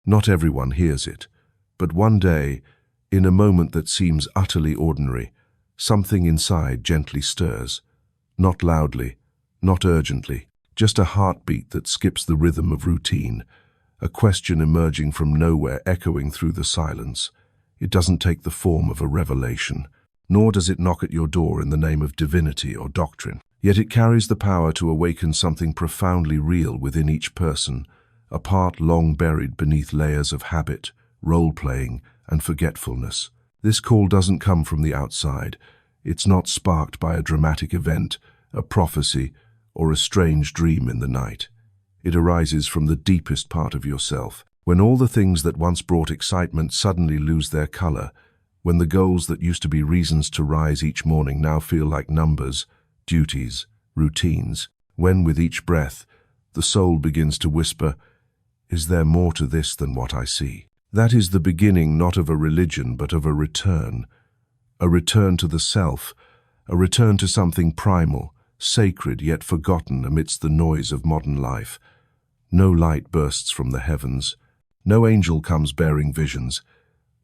Not everyone hears it, but one day, in a moment that seems utterly ordinary, something inside gently stirs. Not loudly, not urgently, just a heartbeat that skips the rhythm of routine, a question emerging from nowhere echoing through the silence. It doesn't take the form of a revelation, nor does it knock at your door in the name of divinity or doctrine. Yet it carries the power to awaken something profoundly real within each person, a part long buried beneath layers of habit, role-playing, and forgetfulness. This call doesn't come from the outside. It's not sparked by a dramatic event, a prophecy, or a strange dream in the night. It arises from the deepest part of yourself, when all the things that once brought excitement suddenly lose their color, when the goals that used to be reasons to rise each morning now feel like numbers, duties, routines, when with each breath, the soul begins to whisper, "Is there more to this than what I see?" That is the beginning not of a religion but of a return to the self, a return to something primal, sacred yet forgotten amidst the noise of modern life. No light bursts from the heavens, no angel comes bearing visions.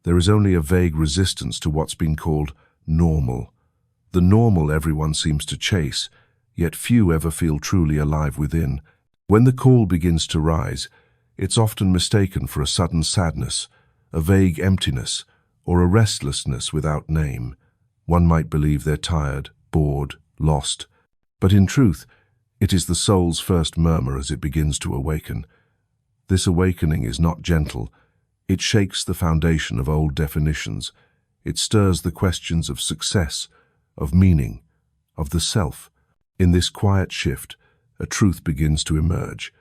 There is only a vague resistance to what's been called normal. The normal everyone seems to chase, yet few ever feel truly alive within. When the call begins to rise, it's often mistaken for a sudden sadness, a vague emptiness, or a restlessness without name. One might believe they're tired, bored, lost, but in truth, it is the soul's first murmur as it begins to awaken. This awakening is not gentle. It shakes the foundation of old definitions. It stirs the questions of success, of meaning, of the self. In this quiet shift, a truth begins to emerge,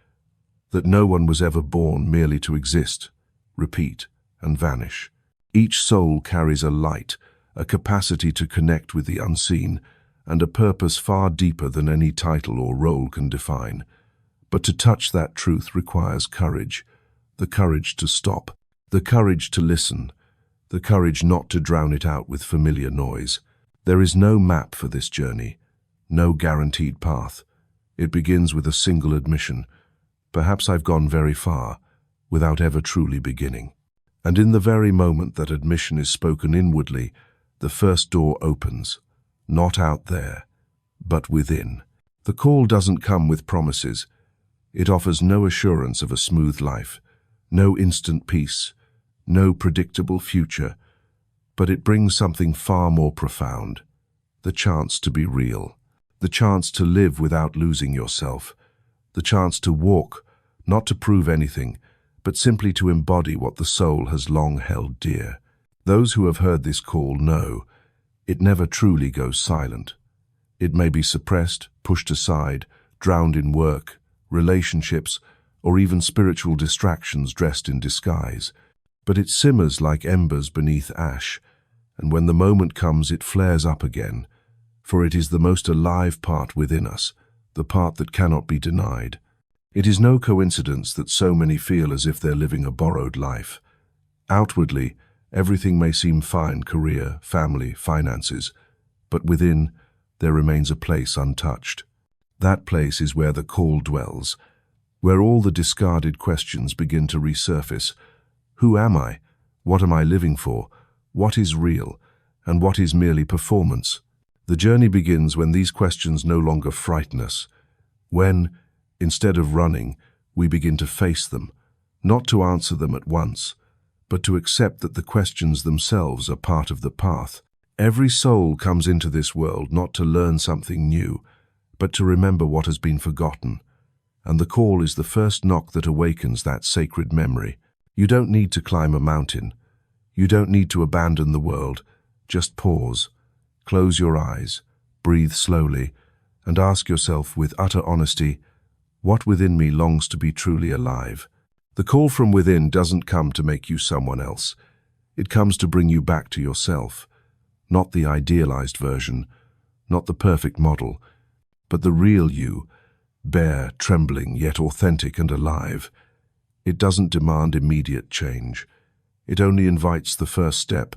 that no one was ever born merely to exist, repeat, and vanish. Each soul carries a light, a capacity to connect with the unseen, and a purpose far deeper than any title or role can define. But to touch that truth requires courage, the courage to stop, the courage to listen, the courage not to drown it out with familiar noise. There is no map for this journey, no guaranteed path. It begins with a single admission. Perhaps I've gone very far, without ever truly beginning. And in the very moment that admission is spoken inwardly, the first door opens, not out there, but within. The call doesn't come with promises. It offers no assurance of a smooth life, no instant peace, no predictable future, but it brings something far more profound, the chance to be real, the chance to live without losing yourself, the chance to walk, not to prove anything, but simply to embody what the soul has long held dear. Those who have heard this call know it never truly goes silent. It may be suppressed, pushed aside, drowned in work, relationships, or even spiritual distractions dressed in disguise. But it simmers like embers beneath ash, and when the moment comes it flares up again, for it is the most alive part within us, the part that cannot be denied. It is no coincidence that so many feel as if they're living a borrowed life. Outwardly, everything may seem fine: career, family, finances, but within, there remains a place untouched. That place is where the call dwells, where all the discarded questions begin to resurface. Who am I? What am I living for? What is real? And what is merely performance? The journey begins when these questions no longer frighten us, when, instead of running, we begin to face them, not to answer them at once, but to accept that the questions themselves are part of the path. Every soul comes into this world not to learn something new, but to remember what has been forgotten, and the call is the first knock that awakens that sacred memory. You don't need to climb a mountain. You don't need to abandon the world. Just pause, close your eyes, breathe slowly, and ask yourself with utter honesty, what within me longs to be truly alive? The call from within doesn't come to make you someone else. It comes to bring you back to yourself, not the idealized version, not the perfect model, but the real you, bare, trembling, yet authentic and alive. It doesn't demand immediate change. It only invites the first step,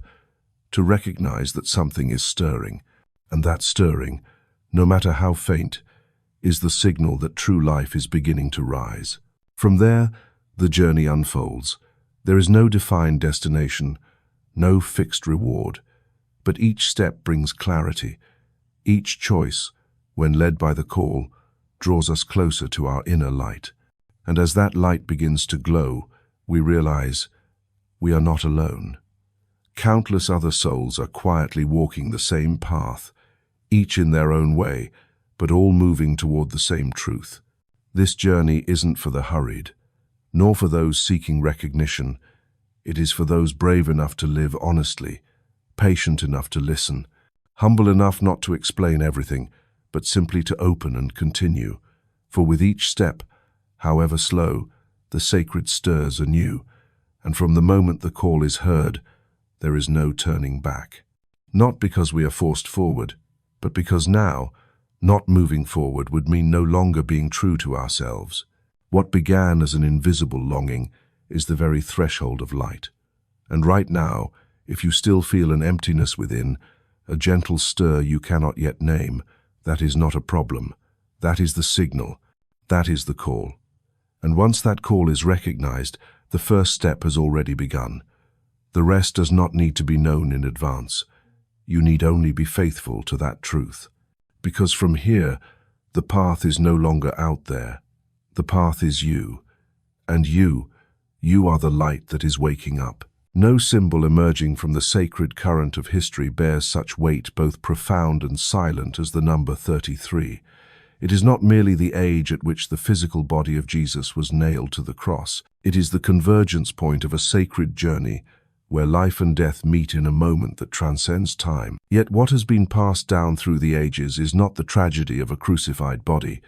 to recognize that something is stirring, and that stirring, no matter how faint, is the signal that true life is beginning to rise. From there, the journey unfolds. There is no defined destination, no fixed reward, but each step brings clarity. Each choice, when led by the call, draws us closer to our inner light. And as that light begins to glow, we realize we are not alone. Countless other souls are quietly walking the same path, each in their own way, but all moving toward the same truth. This journey isn't for the hurried, nor for those seeking recognition. It is for those brave enough to live honestly, patient enough to listen, humble enough not to explain everything, but simply to open and continue. For with each step, however slow, the sacred stirs anew, and from the moment the call is heard, there is no turning back. Not because we are forced forward, but because now, not moving forward would mean no longer being true to ourselves. What began as an invisible longing is the very threshold of light. And right now, if you still feel an emptiness within, a gentle stir you cannot yet name, that is not a problem. That is the signal. That is the call. And once that call is recognized, the first step has already begun. The rest does not need to be known in advance. You need only be faithful to that truth. Because from here, the path is no longer out there. The path is you. And you are the light that is waking up. No symbol emerging from the sacred current of history bears such weight, both profound and silent, as the number 33. It is not merely the age at which the physical body of Jesus was nailed to the cross. It is the convergence point of a sacred journey, where life and death meet in a moment that transcends time. Yet what has been passed down through the ages is not the tragedy of a crucified body,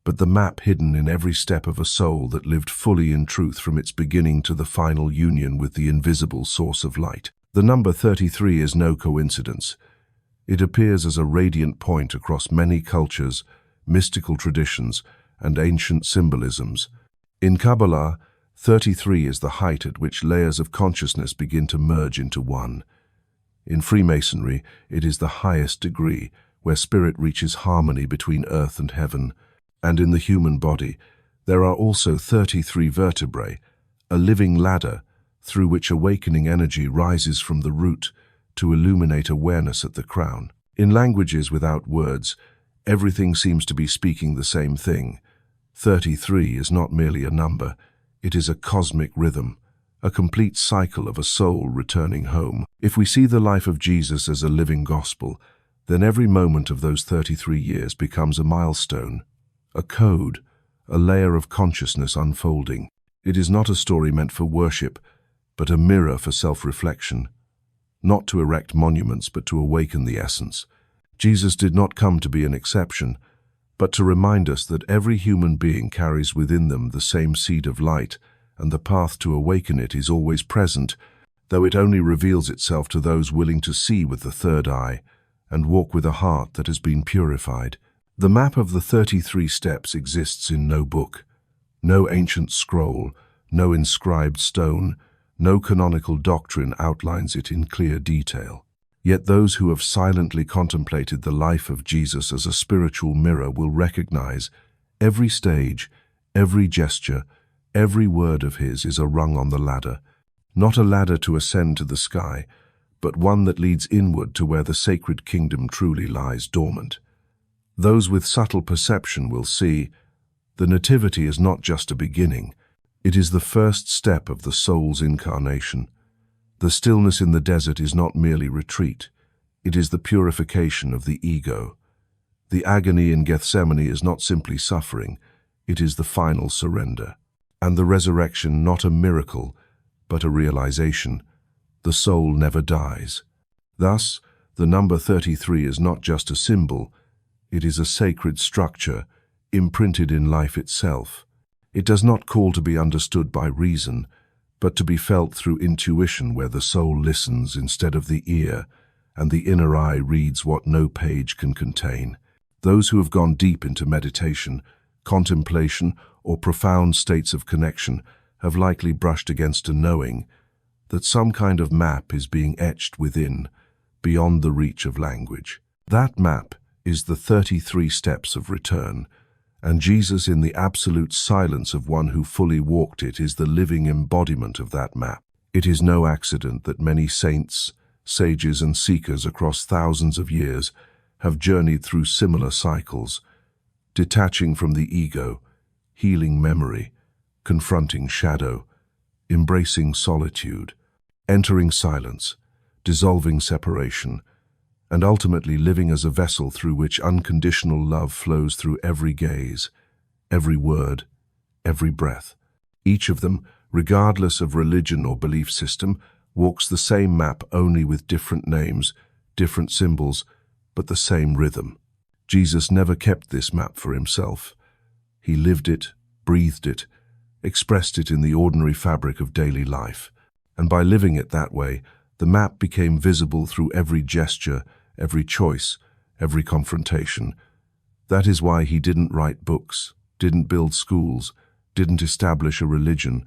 but the map hidden in every step of a soul that lived fully in truth from its beginning to the final union with the invisible source of light. The number 33 is no coincidence. It appears as a radiant point across many cultures, mystical traditions, and ancient symbolisms. In Kabbalah, 33 is the height at which layers of consciousness begin to merge into one. In Freemasonry, it is the highest degree, where spirit reaches harmony between earth and heaven. And in the human body, there are also 33 vertebrae, a living ladder through which awakening energy rises from the root to illuminate awareness at the crown. In languages without words, everything seems to be speaking the same thing. 33 is not merely a number, it is a cosmic rhythm, a complete cycle of a soul returning home. If we see the life of Jesus as a living gospel, then every moment of those 33 years becomes a milestone, a code, a layer of consciousness unfolding. It is not a story meant for worship, but a mirror for self-reflection, not to erect monuments, but to awaken the essence. Jesus did not come to be an exception, but to remind us that every human being carries within them the same seed of light, and the path to awaken it is always present, though it only reveals itself to those willing to see with the third eye and walk with a heart that has been purified. The map of the 33 steps exists in no book, no ancient scroll, no inscribed stone, no canonical doctrine outlines it in clear detail. Yet those who have silently contemplated the life of Jesus as a spiritual mirror will recognize every stage, every gesture, every word of his is a rung on the ladder, not a ladder to ascend to the sky, but one that leads inward to where the sacred kingdom truly lies dormant. Those with subtle perception will see the Nativity is not just a beginning, it is the first step of the soul's incarnation. The stillness in the desert is not merely retreat, it is the purification of the ego. The agony in Gethsemane is not simply suffering, it is the final surrender. And the resurrection not a miracle, but a realization. The soul never dies. Thus, the number 33 is not just a symbol, it is a sacred structure, imprinted in life itself. It does not call to be understood by reason, but to be felt through intuition, where the soul listens instead of the ear, and the inner eye reads what no page can contain. Those who have gone deep into meditation, contemplation, or profound states of connection have likely brushed against a knowing that some kind of map is being etched within, beyond the reach of language. That map is the 33 steps of return, And Jesus, in the absolute silence of one who fully walked it, is the living embodiment of that map. It is no accident that many saints, sages and seekers across thousands of years have journeyed through similar cycles, detaching from the ego, healing memory, confronting shadow, embracing solitude, entering silence, dissolving separation, and ultimately living as a vessel through which unconditional love flows through every gaze, every word, every breath. Each of them, regardless of religion or belief system, walks the same map, only with different names, different symbols, but the same rhythm. Jesus never kept this map for himself. He lived it, breathed it, expressed it in the ordinary fabric of daily life. And by living it that way, the map became visible through every gesture, every choice, every confrontation. That is why he didn't write books, didn't build schools, didn't establish a religion,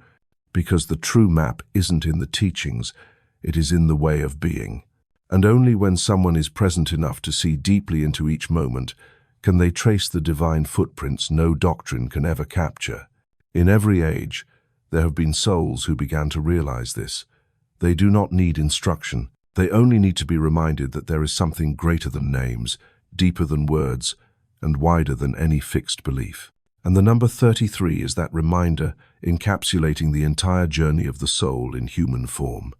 because the true map isn't in the teachings, it is in the way of being. And only when someone is present enough to see deeply into each moment can they trace the divine footprints no doctrine can ever capture. In every age, there have been souls who began to realize this. They do not need instruction. They only need to be reminded that there is something greater than names, deeper than words, and wider than any fixed belief. And the number 33 is that reminder, encapsulating the entire journey of the soul in human form.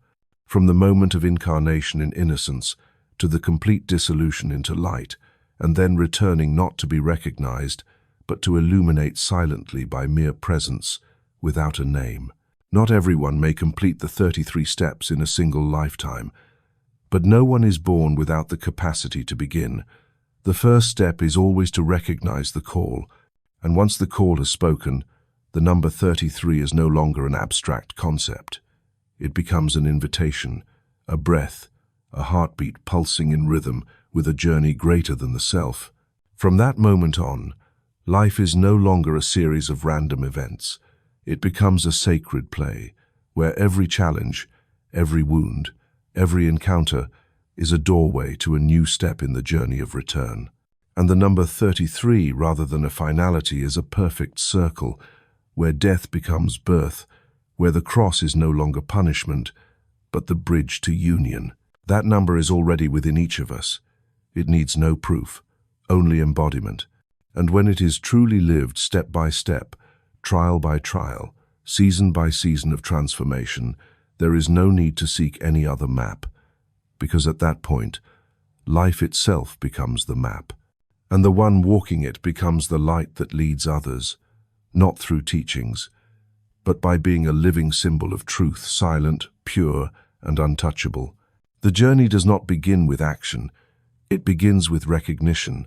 From the moment of incarnation in innocence to the complete dissolution into light, and then returning not to be recognized, but to illuminate silently by mere presence, without a name. Not everyone may complete the 33 steps in a single lifetime, but no one is born without the capacity to begin. The first step is always to recognize the call, and once the call has spoken, the number 33 is no longer an abstract concept. It becomes an invitation, a breath, a heartbeat pulsing in rhythm with a journey greater than the self. From that moment on, life is no longer a series of random events. It becomes a sacred play, where every challenge, every wound, every encounter is a doorway to a new step in the journey of return. And the number 33, rather than a finality, is a perfect circle, where death becomes birth, where the cross is no longer punishment, but the bridge to union. That number is already within each of us. It needs no proof, only embodiment. And when it is truly lived step by step, trial by trial, season by season of transformation, there is no need to seek any other map, because at that point, life itself becomes the map, and the one walking it becomes the light that leads others, not through teachings, but by being a living symbol of truth, silent, pure, and untouchable. The journey does not begin with action, it begins with recognition,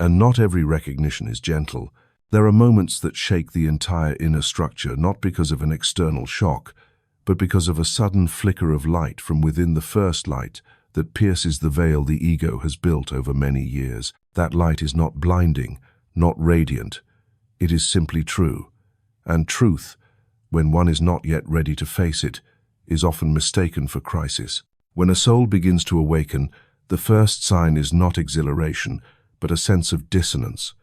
and not every recognition is gentle. There are moments that shake the entire inner structure, not because of an external shock, but because of a sudden flicker of light from within, the first light that pierces the veil the ego has built over many years. That light is not blinding, not radiant. It is simply true. And truth, when one is not yet ready to face it, is often mistaken for crisis. When a soul begins to awaken, the first sign is not exhilaration, but a sense of dissonance.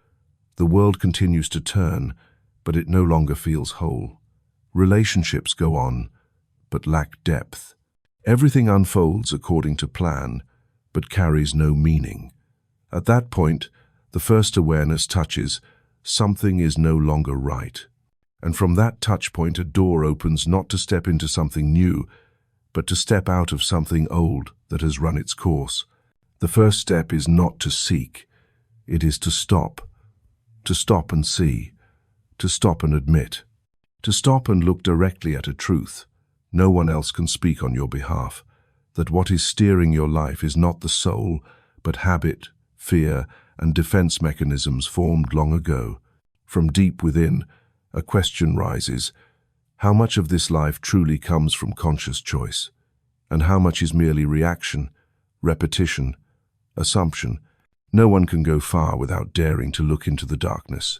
The world continues to turn, but it no longer feels whole. Relationships go on, but lack depth. Everything unfolds according to plan, but carries no meaning. At that point, the first awareness touches, something is no longer right. And from that touch point, a door opens, not to step into something new, but to step out of something old that has run its course. The first step is not to seek, it is to stop and see, to stop and admit, to stop and look directly at a truth. No one else can speak on your behalf, that what is steering your life is not the soul, but habit, fear, and defense mechanisms formed long ago. From deep within, a question rises: how much of this life truly comes from conscious choice, and how much is merely reaction, repetition, assumption? No one can go far without daring to look into the darkness.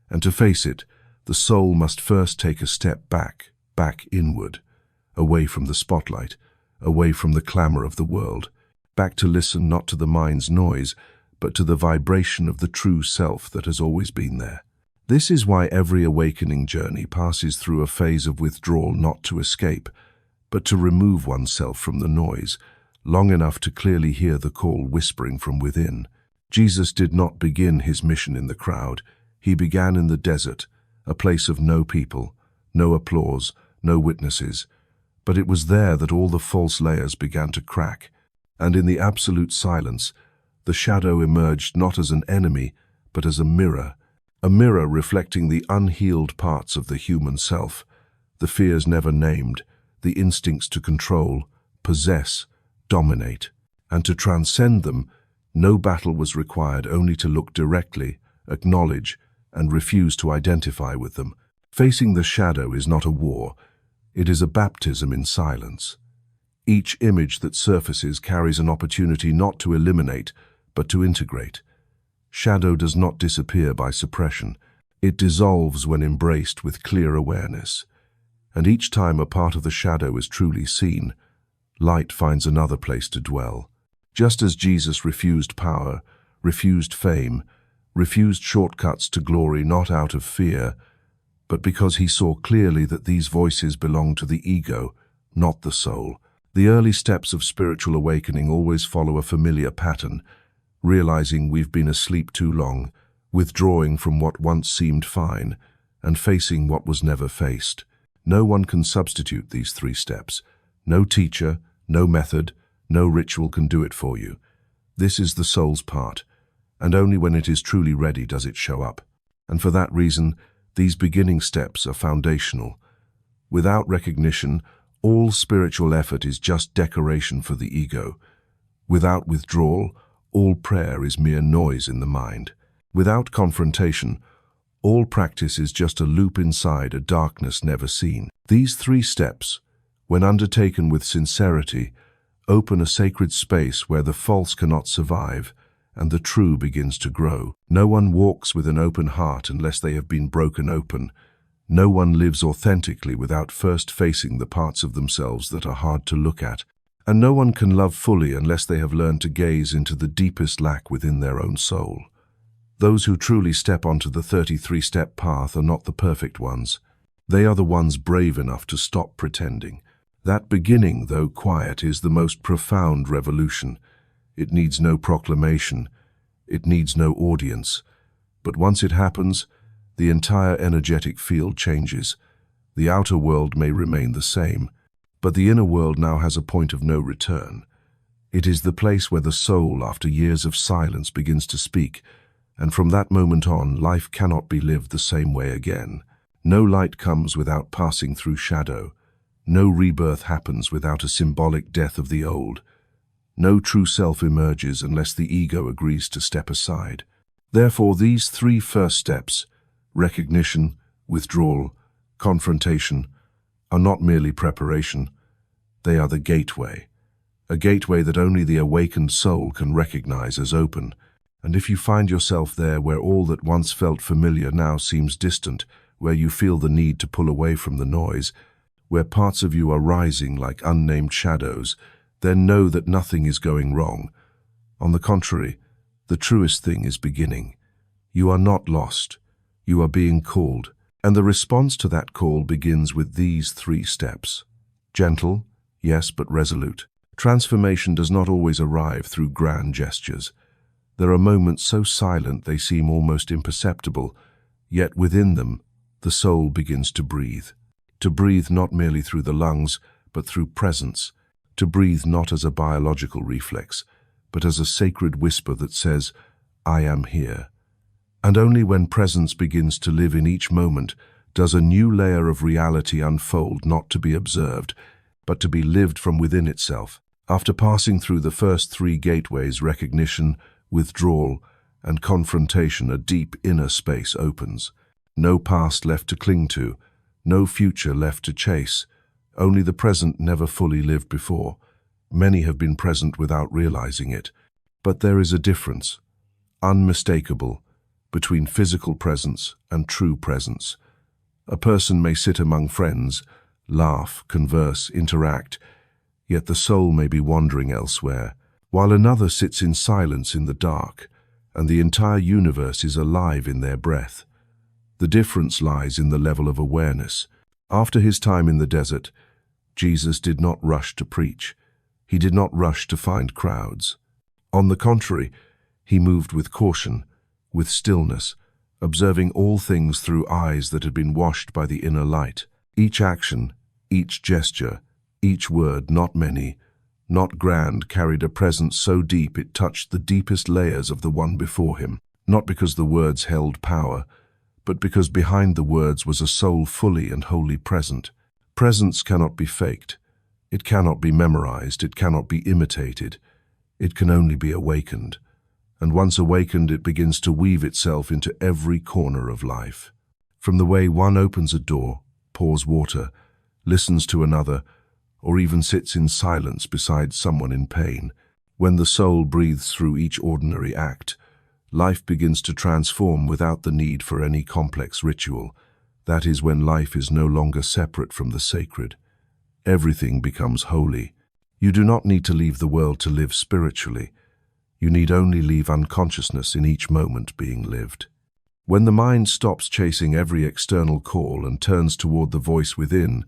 And to face it, the soul must first take a step back inward, away from the spotlight, away from the clamor of the world, back to listen not to the mind's noise, but to the vibration of the true self that has always been there. This is why every awakening journey passes through a phase of withdrawal, not to escape, but to remove oneself from the noise, long enough to clearly hear the call whispering from within. Jesus did not begin his mission in the crowd. He began in the desert, a place of no people, no applause, no witnesses. But it was there that all the false layers began to crack, and in the absolute silence, the shadow emerged not as an enemy, but as a mirror reflecting the unhealed parts of the human self, the fears never named, the instincts to control, possess, dominate. And to transcend them, no battle was required, only to look directly, acknowledge, and refuse to identify with them. Facing the shadow is not a war, it is a baptism in silence. Each image that surfaces carries an opportunity not to eliminate, but to integrate. Shadow does not disappear by suppression. It dissolves when embraced with clear awareness. And each time a part of the shadow is truly seen, light finds another place to dwell. Just as Jesus refused power, refused fame, refused shortcuts to glory, not out of fear, but because he saw clearly that these voices belong to the ego, not the soul. The early steps of spiritual awakening always follow a familiar pattern: realizing we've been asleep too long, withdrawing from what once seemed fine, and facing what was never faced. No one can substitute these 3 steps. No teacher, no method, no ritual can do it for you. This is the soul's part, and only when it is truly ready does it show up. And for that reason, these beginning steps are foundational. Without recognition, all spiritual effort is just decoration for the ego. Without withdrawal, all prayer is mere noise in the mind. Without confrontation, all practice is just a loop inside a darkness never seen. These 3 steps, when undertaken with sincerity, open a sacred space where the false cannot survive and the true begins to grow. No one walks with an open heart unless they have been broken open. No one lives authentically without first facing the parts of themselves that are hard to look at. And no one can love fully unless they have learned to gaze into the deepest lack within their own soul. Those who truly step onto the 33-step path are not the perfect ones. They are the ones brave enough to stop pretending. That beginning, though quiet, is the most profound revolution. It needs no proclamation. It needs no audience. But once it happens, the entire energetic field changes. The outer world may remain the same, but the inner world now has a point of no return. It is the place where the soul, after years of silence, begins to speak, and from that moment on, life cannot be lived the same way again. No light comes without passing through shadow. No rebirth happens without a symbolic death of the old. No true self emerges unless the ego agrees to step aside. Therefore, these 3 first steps, recognition, withdrawal, confrontation, are not merely preparation. They are the gateway, a gateway that only the awakened soul can recognize as open. And if you find yourself there, where all that once felt familiar now seems distant, where you feel the need to pull away from the noise, where parts of you are rising like unnamed shadows, then know that nothing is going wrong. On the contrary, the truest thing is beginning. You are not lost. You are being called. And the response to that call begins with these 3 steps. Gentle, yes, but resolute. Transformation does not always arrive through grand gestures. There are moments so silent they seem almost imperceptible, yet within them, the soul begins to breathe. To breathe not merely through the lungs, but through presence. To breathe not as a biological reflex, but as a sacred whisper that says, I am here. And only when presence begins to live in each moment does a new layer of reality unfold, not to be observed, but to be lived from within itself. After passing through the first 3 gateways, recognition, withdrawal, and confrontation, a deep inner space opens. No past left to cling to, no future left to chase, only the present never fully lived before. Many have been present without realizing it, but there is a difference, unmistakable, between physical presence and true presence. A person may sit among friends, laugh, converse, interact, yet the soul may be wandering elsewhere, while another sits in silence in the dark, and the entire universe is alive in their breath. The difference lies in the level of awareness. After his time in the desert, Jesus did not rush to preach. He did not rush to find crowds. On the contrary, he moved with caution, with stillness, observing all things through eyes that had been washed by the inner light. Each action, each gesture, each word, not many, not grand, carried a presence so deep it touched the deepest layers of the one before him, not because the words held power, but because behind the words was a soul fully and wholly present. Presence cannot be faked. It cannot be memorized. It cannot be imitated. It can only be awakened. And once awakened, it begins to weave itself into every corner of life. From the way one opens a door, pours water, listens to another, or even sits in silence beside someone in pain. When the soul breathes through each ordinary act, life begins to transform without the need for any complex ritual. That is when life is no longer separate from the sacred. Everything becomes holy. You do not need to leave the world to live spiritually. You need only leave unconsciousness in each moment being lived. When the mind stops chasing every external call and turns toward the voice within,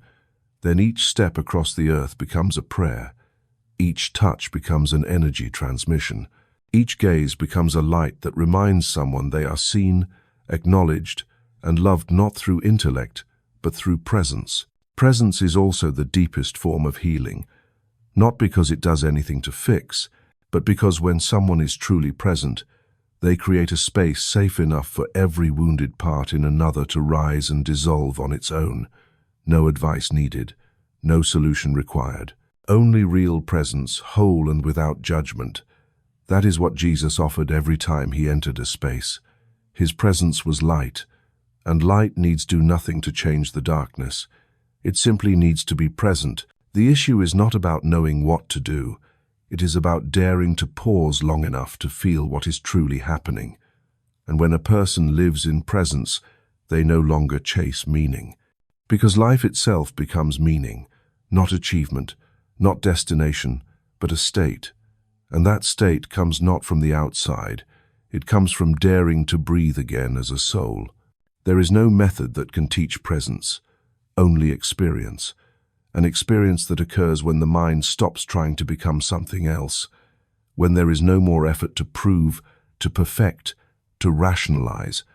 then each step across the earth becomes a prayer. Each touch becomes an energy transmission. Each gaze becomes a light that reminds someone they are seen, acknowledged, and loved not through intellect, but through presence. Presence is also the deepest form of healing, not because it does anything to fix, but because when someone is truly present, they create a space safe enough for every wounded part in another to rise and dissolve on its own. No advice needed, no solution required. Only real presence, whole and without judgment. That is what Jesus offered every time he entered a space. His presence was light, and light needs do nothing to change the darkness. It simply needs to be present. The issue is not about knowing what to do. It is about daring to pause long enough to feel what is truly happening. And when a person lives in presence, they no longer chase meaning. Because life itself becomes meaning, not achievement, not destination, but a state. And that state comes not from the outside. It comes from daring to breathe again as a soul. There is no method that can teach presence, only experience. An experience that occurs when the mind stops trying to become something else, when there is no more effort to prove, to perfect, to rationalize,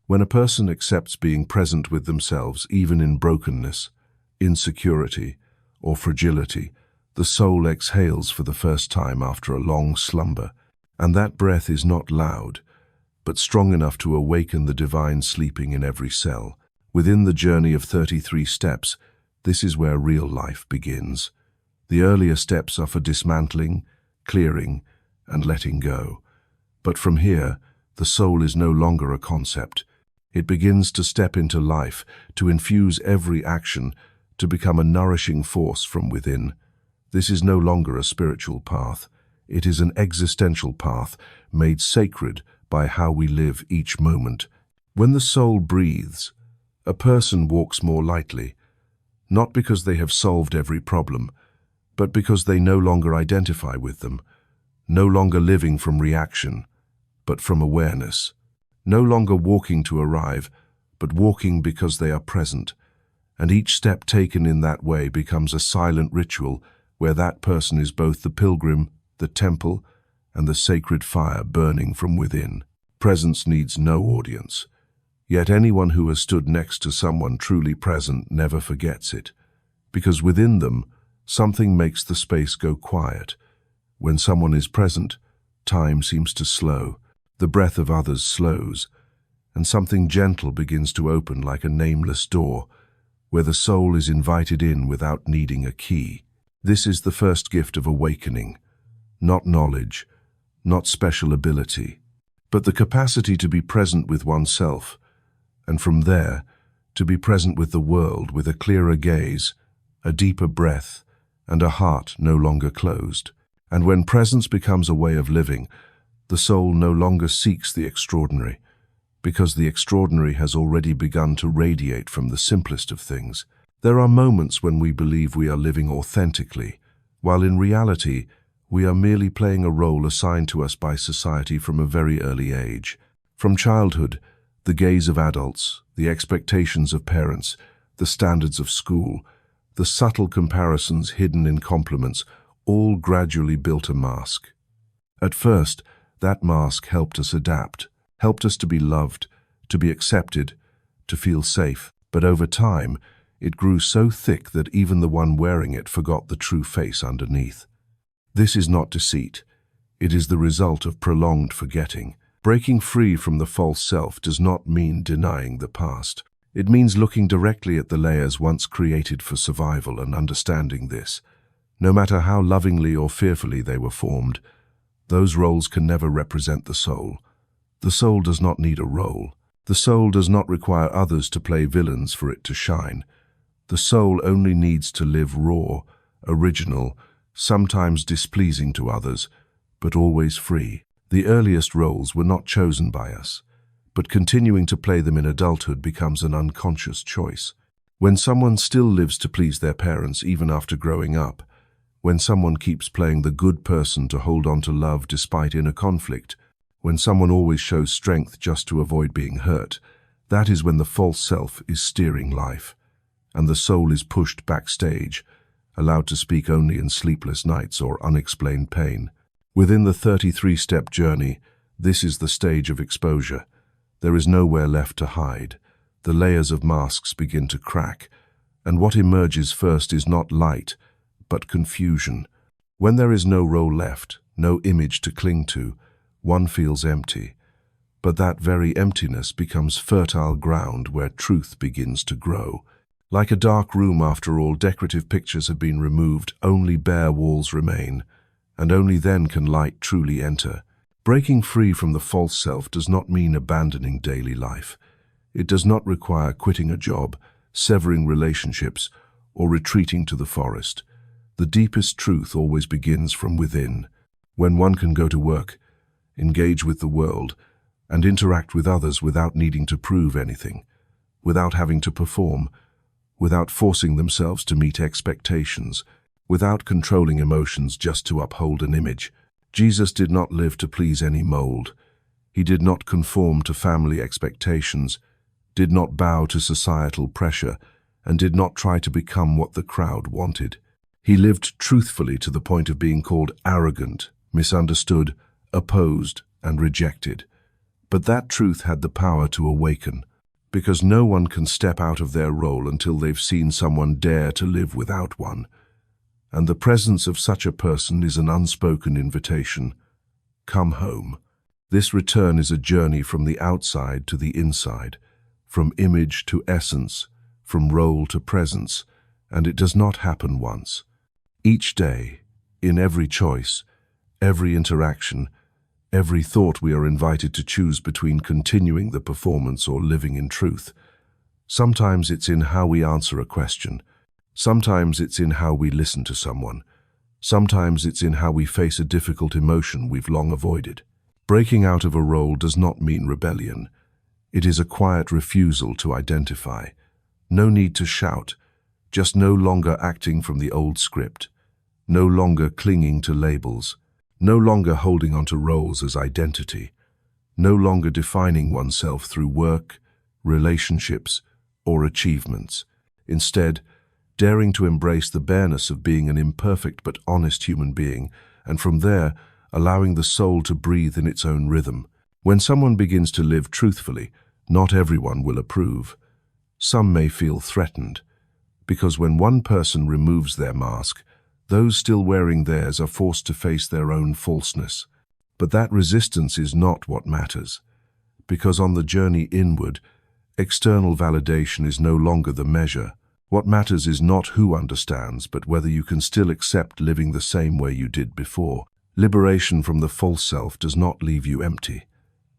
when a person accepts being present with themselves even in brokenness, insecurity, or fragility. The soul exhales for the first time after a long slumber, and that breath is not loud, but strong enough to awaken the divine sleeping in every cell. Within the journey of 33 steps, this is where real life begins. The earlier steps are for dismantling, clearing, and letting go. But from here, the soul is no longer a concept. It begins to step into life, to infuse every action, to become a nourishing force from within. This is no longer a spiritual path. It is an existential path, made sacred by how we live each moment. When the soul breathes, a person walks more lightly, not because they have solved every problem, but because they no longer identify with them, no longer living from reaction, but from awareness, no longer walking to arrive, but walking because they are present. And each step taken in that way becomes a silent ritual where that person is both the pilgrim, the temple, and the sacred fire burning from within. Presence needs no audience. Yet anyone who has stood next to someone truly present never forgets it, because within them, something makes the space go quiet. When someone is present, time seems to slow, the breath of others slows, and something gentle begins to open like a nameless door, where the soul is invited in without needing a key. This is the first gift of awakening, not knowledge, not special ability, but the capacity to be present with oneself, and from there, to be present with the world with a clearer gaze, a deeper breath, and a heart no longer closed. And when presence becomes a way of living, the soul no longer seeks the extraordinary, because the extraordinary has already begun to radiate from the simplest of things. There are moments when we believe we are living authentically, while in reality, we are merely playing a role assigned to us by society from a very early age. From childhood, the gaze of adults, the expectations of parents, the standards of school, the subtle comparisons hidden in compliments, all gradually built a mask. At first, that mask helped us adapt, helped us to be loved, to be accepted, to feel safe. But over time, it grew so thick that even the one wearing it forgot the true face underneath. This is not deceit. It is the result of prolonged forgetting. Breaking free from the false self does not mean denying the past. It means looking directly at the layers once created for survival and understanding this. No matter how lovingly or fearfully they were formed, those roles can never represent the soul. The soul does not need a role. The soul does not require others to play villains for it to shine. The soul only needs to live raw, original, sometimes displeasing to others, but always free. The earliest roles were not chosen by us, but continuing to play them in adulthood becomes an unconscious choice. When someone still lives to please their parents even after growing up, when someone keeps playing the good person to hold on to love despite inner conflict, when someone always shows strength just to avoid being hurt, that is when the false self is steering life, and the soul is pushed backstage, allowed to speak only in sleepless nights or unexplained pain. Within the 33-step journey, this is the stage of exposure. There is nowhere left to hide. The layers of masks begin to crack, and what emerges first is not light, but confusion. When there is no role left, no image to cling to, one feels empty. But that very emptiness becomes fertile ground where truth begins to grow. Like a dark room after all decorative pictures have been removed, only bare walls remain, and only then can light truly enter. Breaking free from the false self does not mean abandoning daily life. It does not require quitting a job, severing relationships, or retreating to the forest. The deepest truth always begins from within. When one can go to work, engage with the world, and interact with others without needing to prove anything, without having to perform, without forcing themselves to meet expectations, without controlling emotions just to uphold an image. Jesus did not live to please any mold. He did not conform to family expectations, did not bow to societal pressure, and did not try to become what the crowd wanted. He lived truthfully to the point of being called arrogant, misunderstood, opposed, and rejected. But that truth had the power to awaken, because no one can step out of their role until they've seen someone dare to live without one. And the presence of such a person is an unspoken invitation. Come home. This return is a journey from the outside to the inside, from image to essence, from role to presence, and it does not happen once. Each day, in every choice, every interaction, every thought we are invited to choose between continuing the performance or living in truth. Sometimes it's in how we answer a question. Sometimes it's in how we listen to someone. Sometimes it's in how we face a difficult emotion we've long avoided. Breaking out of a role does not mean rebellion. It is a quiet refusal to identify. No need to shout, just no longer acting from the old script, no longer clinging to labels, no longer holding on to roles as identity, no longer defining oneself through work, relationships, or achievements. Instead, daring to embrace the bareness of being an imperfect but honest human being, and from there, allowing the soul to breathe in its own rhythm. When someone begins to live truthfully, not everyone will approve. Some may feel threatened, because when one person removes their mask, those still wearing theirs are forced to face their own falseness. But that resistance is not what matters, because on the journey inward, external validation is no longer the measure. What matters is not who understands, but whether you can still accept living the same way you did before. Liberation from the false self does not leave you empty.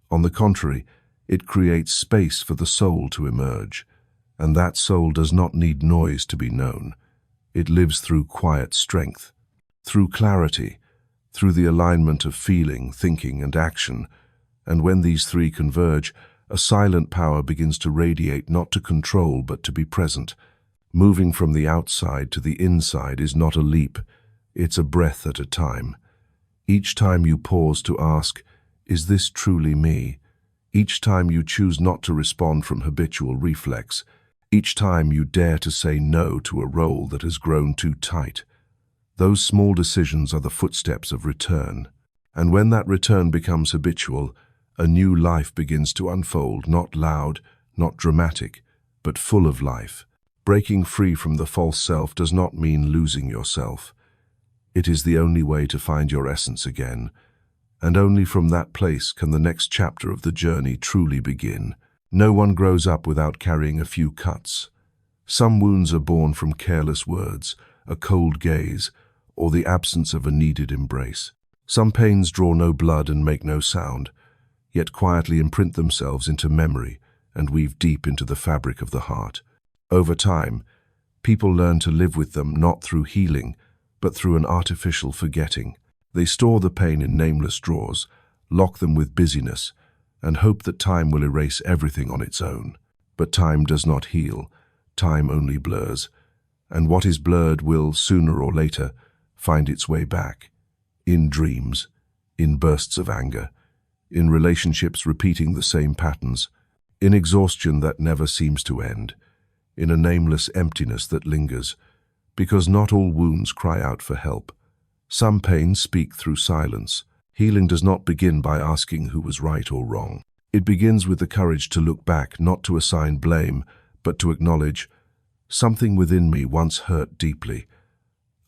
On the contrary, it creates space for the soul to emerge, and that soul does not need noise to be known. It lives through quiet strength, through clarity, through the alignment of feeling, thinking, and action. And when these three converge, a silent power begins to radiate, not to control, but to be present. Moving from the outside to the inside is not a leap, it's a breath at a time. Each time you pause to ask, "Is this truly me?" Each time you choose not to respond from habitual reflex, each time you dare to say no to a role that has grown too tight. Those small decisions are the footsteps of return. And when that return becomes habitual, a new life begins to unfold, not loud, not dramatic, but full of life. Breaking free from the false self does not mean losing yourself. It is the only way to find your essence again, and only from that place can the next chapter of the journey truly begin. No one grows up without carrying a few cuts. Some wounds are born from careless words, a cold gaze, or the absence of a needed embrace. Some pains draw no blood and make no sound, yet quietly imprint themselves into memory and weave deep into the fabric of the heart. Over time, people learn to live with them not through healing, but through an artificial forgetting. They store the pain in nameless drawers, lock them with busyness, and hope that time will erase everything on its own. But time does not heal, time only blurs, and what is blurred will, sooner or later, find its way back. In dreams, in bursts of anger, in relationships repeating the same patterns, in exhaustion that never seems to end, in a nameless emptiness that lingers, because not all wounds cry out for help. Some pains speak through silence. Healing does not begin by asking who was right or wrong. It begins with the courage to look back, not to assign blame, but to acknowledge, something within me once hurt deeply.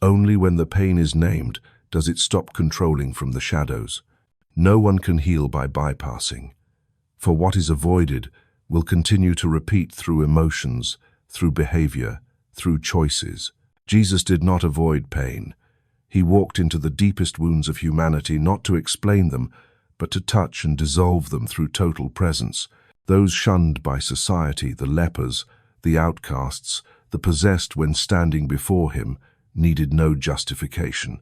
Only when the pain is named does it stop controlling from the shadows. No one can heal by bypassing, for what is avoided will continue to repeat through emotions, through behavior, through choices. Jesus did not avoid pain. He walked into the deepest wounds of humanity not to explain them, but to touch and dissolve them through total presence. Those shunned by society, the lepers, the outcasts, the possessed when standing before him, needed no justification.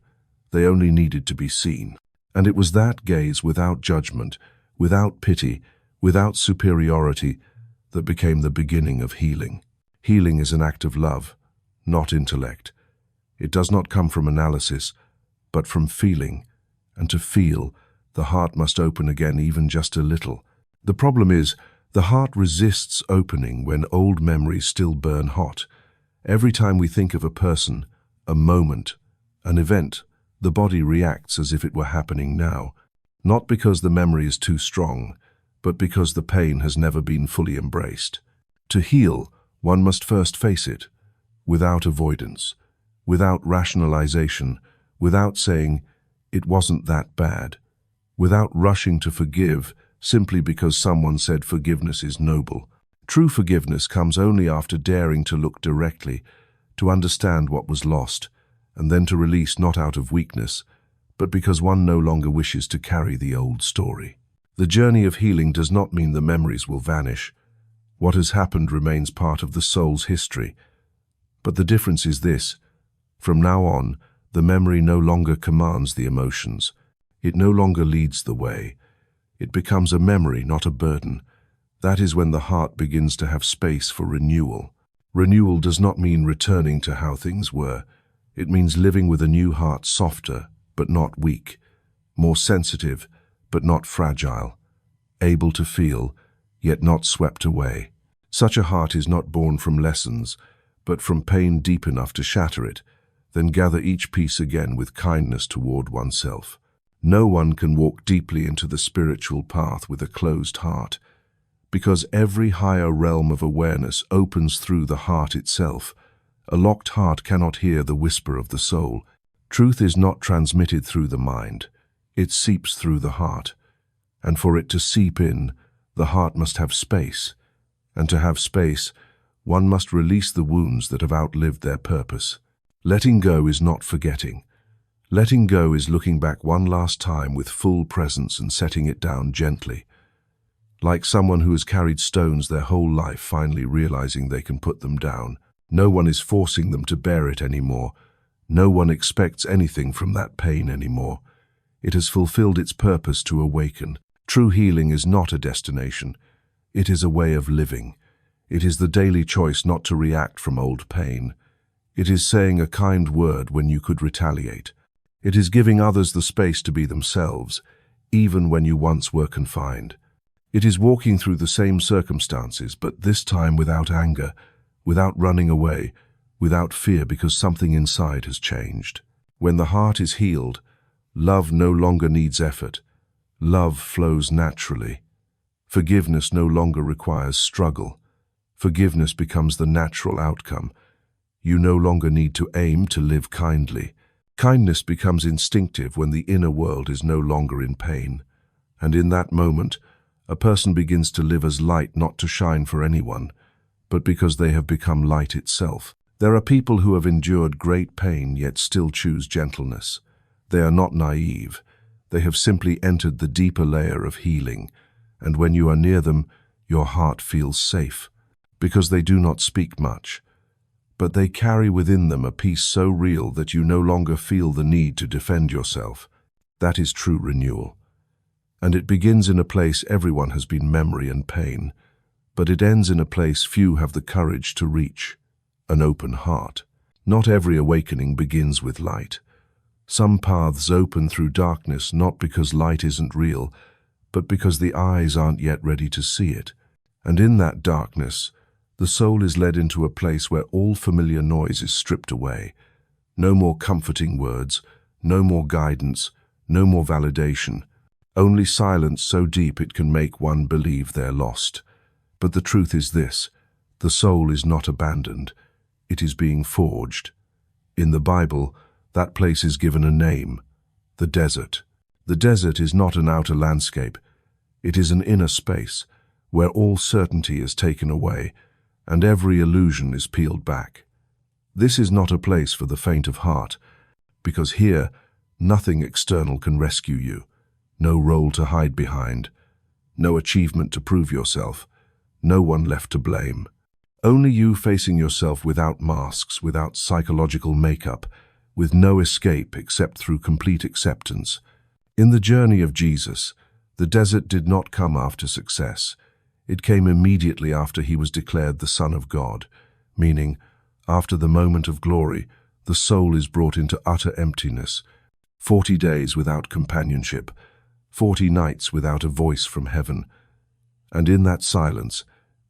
They only needed to be seen. And it was that gaze without judgment, without pity, without superiority, that became the beginning of healing. Healing is an act of love, not intellect. It does not come from analysis, but from feeling. And to feel, the heart must open again even just a little. The problem is, the heart resists opening when old memories still burn hot. Every time we think of a person, a moment, an event, the body reacts as if it were happening now. Not because the memory is too strong, but because the pain has never been fully embraced. To heal, one must first face it, without avoidance, without rationalization, without saying, it wasn't that bad, without rushing to forgive simply because someone said forgiveness is noble. True forgiveness comes only after daring to look directly, to understand what was lost, and then to release not out of weakness, but because one no longer wishes to carry the old story. The journey of healing does not mean the memories will vanish. What has happened remains part of the soul's history. But the difference is this: from now on, the memory no longer commands the emotions. It no longer leads the way. It becomes a memory, not a burden. That is when the heart begins to have space for renewal. Renewal does not mean returning to how things were. It means living with a new heart, softer, but not weak, more sensitive, but not fragile, able to feel, yet not swept away. Such a heart is not born from lessons, but from pain deep enough to shatter it, then gather each piece again with kindness toward oneself. No one can walk deeply into the spiritual path with a closed heart, because every higher realm of awareness opens through the heart itself. A locked heart cannot hear the whisper of the soul. Truth is not transmitted through the mind. It seeps through the heart. And for it to seep in, the heart must have space. And to have space, one must release the wounds that have outlived their purpose. Letting go is not forgetting. Letting go is looking back one last time with full presence and setting it down gently. Like someone who has carried stones their whole life, finally realizing they can put them down. No one is forcing them to bear it anymore. No one expects anything from that pain anymore. It has fulfilled its purpose to awaken. True healing is not a destination. It is a way of living. It is the daily choice not to react from old pain. It is saying a kind word when you could retaliate. It is giving others the space to be themselves, even when you once were confined. It is walking through the same circumstances, but this time without anger, without running away, without fear, because something inside has changed. When the heart is healed, love no longer needs effort. Love flows naturally. Forgiveness no longer requires struggle. Forgiveness becomes the natural outcome. You no longer need to aim to live kindly. Kindness becomes instinctive when the inner world is no longer in pain. And in that moment, a person begins to live as light, not to shine for anyone, but because they have become light itself. There are people who have endured great pain yet still choose gentleness. They are not naive. They have simply entered the deeper layer of healing, and when you are near them, your heart feels safe, because they do not speak much. But they carry within them a peace so real that you no longer feel the need to defend yourself. That is true renewal. And it begins in a place everyone has been: memory and pain, but it ends in a place few have the courage to reach: an open heart. Not every awakening begins with light. Some paths open through darkness, not because light isn't real, but because the eyes aren't yet ready to see it. And in that darkness, the soul is led into a place where all familiar noise is stripped away. No more comforting words, no more guidance, no more validation. Only silence so deep it can make one believe they're lost. But the truth is this: the soul is not abandoned. It is being forged. In the Bible, that place is given a name: the desert. The desert is not an outer landscape. It is an inner space where all certainty is taken away and every illusion is peeled back. This is not a place for the faint of heart, because here nothing external can rescue you. No role to hide behind, no achievement to prove yourself, no one left to blame. Only you facing yourself without masks, without psychological makeup, with no escape except through complete acceptance. In the journey of Jesus, the desert did not come after success. It came immediately after he was declared the Son of God, meaning, after the moment of glory, the soul is brought into utter emptiness. 40 days without companionship, 40 nights without a voice from heaven. And in that silence,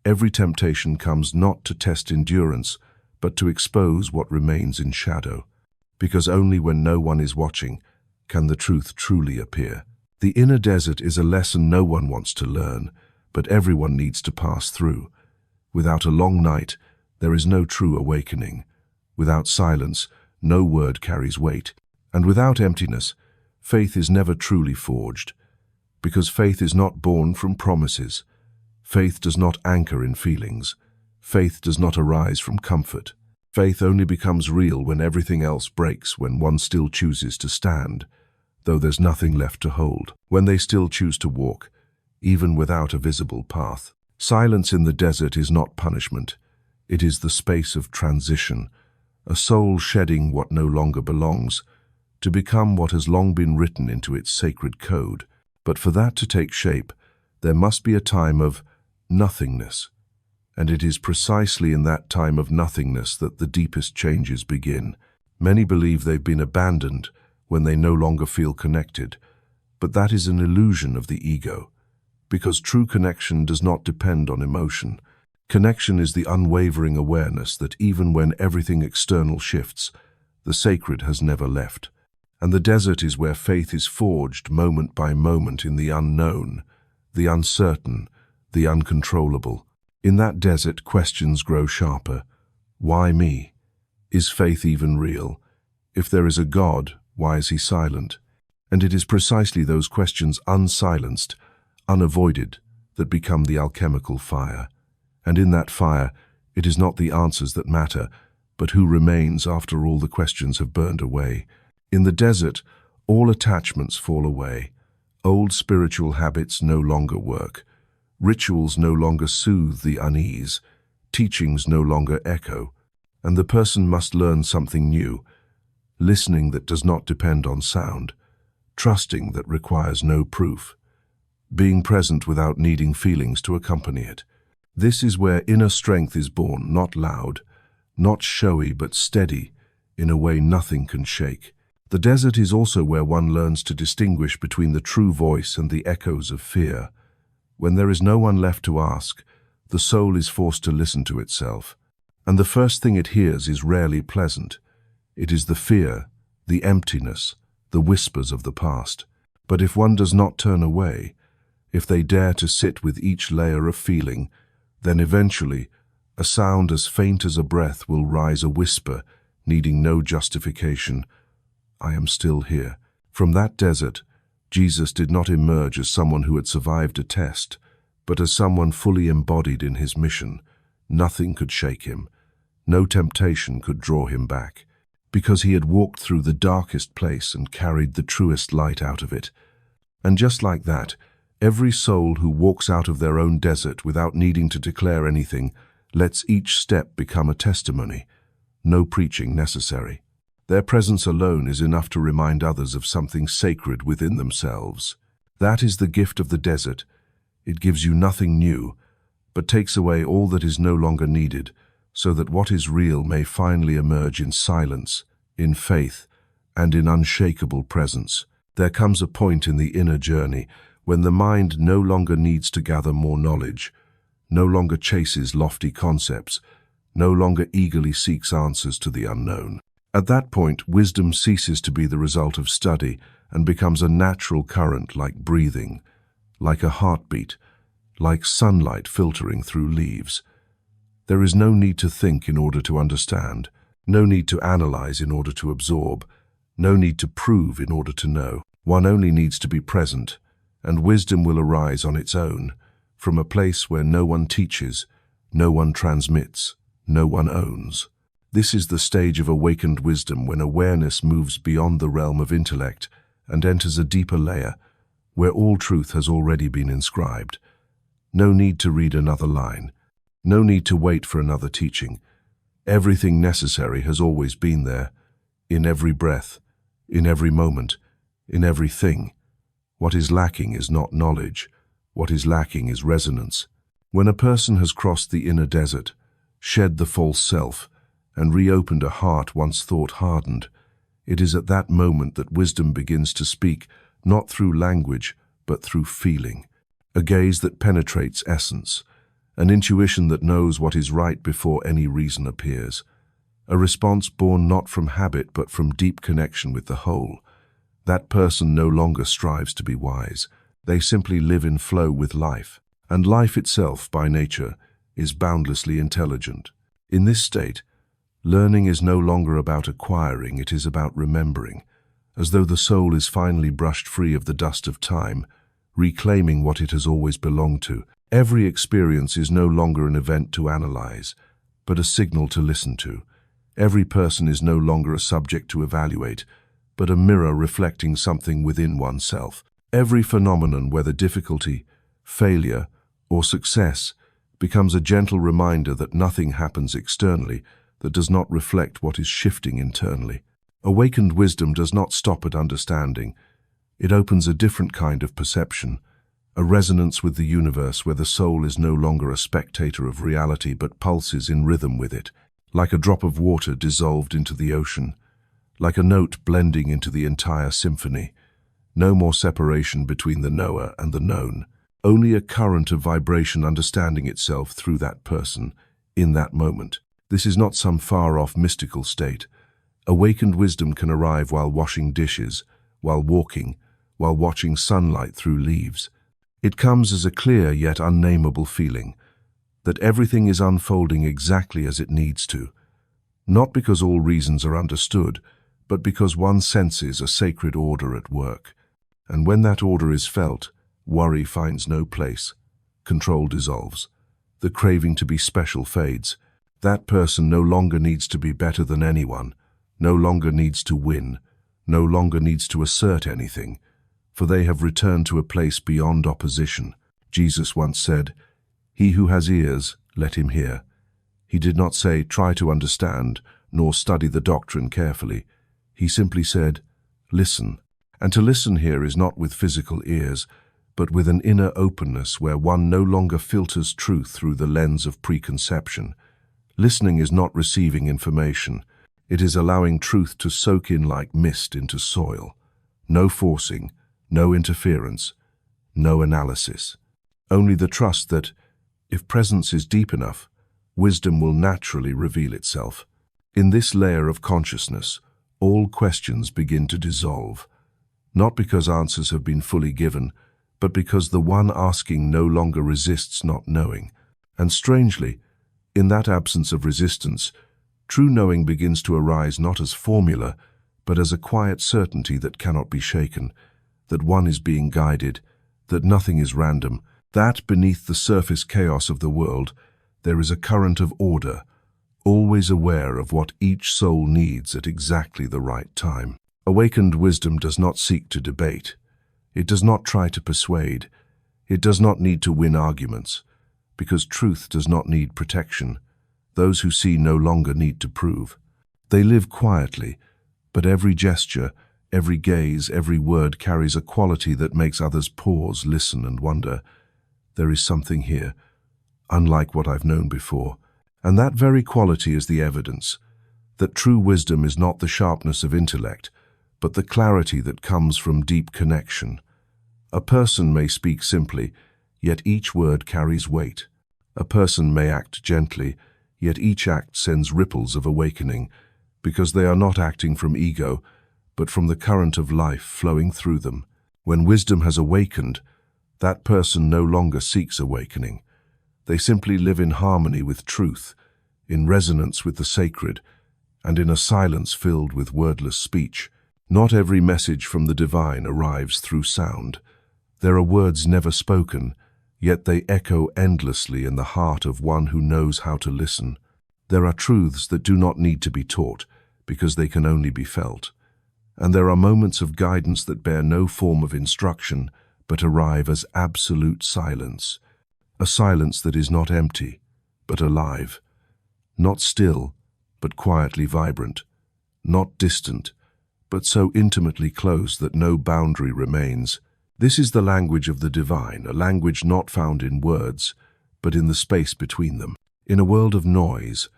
every temptation comes not to test endurance, but to expose what remains in shadow. Because only when no one is watching can the truth truly appear. The inner desert is a lesson no one wants to learn, but everyone needs to pass through. Without a long night, there is no true awakening. Without silence, no word carries weight. And without emptiness, faith is never truly forged. Because faith is not born from promises. Faith does not anchor in feelings. Faith does not arise from comfort. Faith only becomes real when everything else breaks, when one still chooses to stand, though there's nothing left to hold, when they still choose to walk, even without a visible path. Silence in the desert is not punishment. It is the space of transition, a soul shedding what no longer belongs, to become what has long been written into its sacred code. But for that to take shape, there must be a time of nothingness. And it is precisely in that time of nothingness that the deepest changes begin. Many believe they've been abandoned when they no longer feel connected, but that is an illusion of the ego, because true connection does not depend on emotion. Connection is the unwavering awareness that even when everything external shifts, the sacred has never left. And the desert is where faith is forged moment by moment in the unknown, the uncertain, the uncontrollable. In that desert, questions grow sharper. Why me? Is faith even real? If there is a God, why is he silent? And it is precisely those questions, unsilenced, unavoided, that become the alchemical fire. And in that fire, it is not the answers that matter, but who remains after all the questions have burned away. In the desert, all attachments fall away. Old spiritual habits no longer work. Rituals no longer soothe the unease. Teachings no longer echo. And the person must learn something new. Listening that does not depend on sound. Trusting that requires no proof. Being present without needing feelings to accompany it. This is where inner strength is born, not loud, not showy, but steady, in a way nothing can shake. The desert is also where one learns to distinguish between the true voice and the echoes of fear, When there is no one left to ask, the soul is forced to listen to itself. And the first thing it hears is rarely pleasant. It is the fear, the emptiness, the whispers of the past. But if one does not turn away, if they dare to sit with each layer of feeling, then eventually a sound as faint as a breath will rise, a whisper, needing no justification. I am still here. From that desert, Jesus did not emerge as someone who had survived a test, but as someone fully embodied in his mission. Nothing could shake him. No temptation could draw him back, because he had walked through the darkest place and carried the truest light out of it. And just like that, every soul who walks out of their own desert without needing to declare anything lets each step become a testimony. No preaching necessary. Their presence alone is enough to remind others of something sacred within themselves. That is the gift of the desert. It gives you nothing new, but takes away all that is no longer needed, so that what is real may finally emerge in silence, in faith, and in unshakable presence. There comes a point in the inner journey when the mind no longer needs to gather more knowledge, no longer chases lofty concepts, no longer eagerly seeks answers to the unknown. At that point, wisdom ceases to be the result of study and becomes a natural current, like breathing, like a heartbeat, like sunlight filtering through leaves. There is no need to think in order to understand, no need to analyze in order to absorb, no need to prove in order to know. One only needs to be present, and wisdom will arise on its own, from a place where no one teaches, no one transmits, no one owns. This is the stage of awakened wisdom, when awareness moves beyond the realm of intellect and enters a deeper layer, where all truth has already been inscribed. No need to read another line. No need to wait for another teaching. Everything necessary has always been there, in every breath, in every moment, in everything. What is lacking is not knowledge. What is lacking is resonance. When a person has crossed the inner desert, shed the false self, and reopened a heart once thought hardened, it is at that moment that wisdom begins to speak, not through language, but through feeling. A gaze that penetrates essence, an intuition that knows what is right before any reason appears, a response born not from habit but from deep connection with the whole. That person no longer strives to be wise. They simply live in flow with life, and life itself, by nature, is boundlessly intelligent. In this state, learning is no longer about acquiring, it is about remembering, as though the soul is finally brushed free of the dust of time, reclaiming what it has always belonged to. Every experience is no longer an event to analyze, but a signal to listen to. Every person is no longer a subject to evaluate, but a mirror reflecting something within oneself. Every phenomenon, whether difficulty, failure, or success, becomes a gentle reminder that nothing happens externally that does not reflect what is shifting internally. Awakened wisdom does not stop at understanding. It opens a different kind of perception, a resonance with the universe where the soul is no longer a spectator of reality but pulses in rhythm with it, like a drop of water dissolved into the ocean, like a note blending into the entire symphony. No more separation between the knower and the known, only a current of vibration understanding itself through that person, in that moment. This is not some far-off mystical state. Awakened wisdom can arrive while washing dishes, while walking, while watching sunlight through leaves. It comes as a clear yet unnameable feeling, that everything is unfolding exactly as it needs to, not because all reasons are understood, but because one senses a sacred order at work. And when that order is felt, worry finds no place. Control dissolves. The craving to be special fades. That person no longer needs to be better than anyone, no longer needs to win, no longer needs to assert anything, for they have returned to a place beyond opposition. Jesus once said, "He who has ears, let him hear." He did not say, "Try to understand," nor study the doctrine carefully. He simply said, "Listen." And to listen here is not with physical ears, but with an inner openness where one no longer filters truth through the lens of preconception. Listening is not receiving information. It is allowing truth to soak in like mist into soil. No forcing, no interference, no analysis. only the trust that, if presence is deep enough, wisdom will naturally reveal itself. In this layer of consciousness, all questions begin to dissolve, not because answers have been fully given, but because the one asking no longer resists not knowing. And strangely, in that absence of resistance, true knowing begins to arise not as formula, but as a quiet certainty that cannot be shaken, that one is being guided, that nothing is random, that beneath the surface chaos of the world, there is a current of order, always aware of what each soul needs at exactly the right time. Awakened wisdom does not seek to debate. It does not try to persuade. It does not need to win arguments, because truth does not need protection. Those who see no longer need to prove. They live quietly, but every gesture, every gaze, every word carries a quality that makes others pause, listen, and wonder. There is something here, unlike what I've known before. And that very quality is the evidence that true wisdom is not the sharpness of intellect, but the clarity that comes from deep connection. A person may speak simply, yet each word carries weight. A person may act gently, yet each act sends ripples of awakening, because they are not acting from ego, but from the current of life flowing through them. When wisdom has awakened, that person no longer seeks awakening. They simply live in harmony with truth, in resonance with the sacred, and in a silence filled with wordless speech. Not every message from the divine arrives through sound. There are words never spoken, yet they echo endlessly in the heart of one who knows how to listen. There are truths that do not need to be taught, because they can only be felt. And there are moments of guidance that bear no form of instruction, but arrive as absolute silence. A silence that is not empty, but alive. Not still, but quietly vibrant. Not distant, but so intimately close that no boundary remains. This is the language of the divine, a language not found in words, but in the space between them. In a world of noise,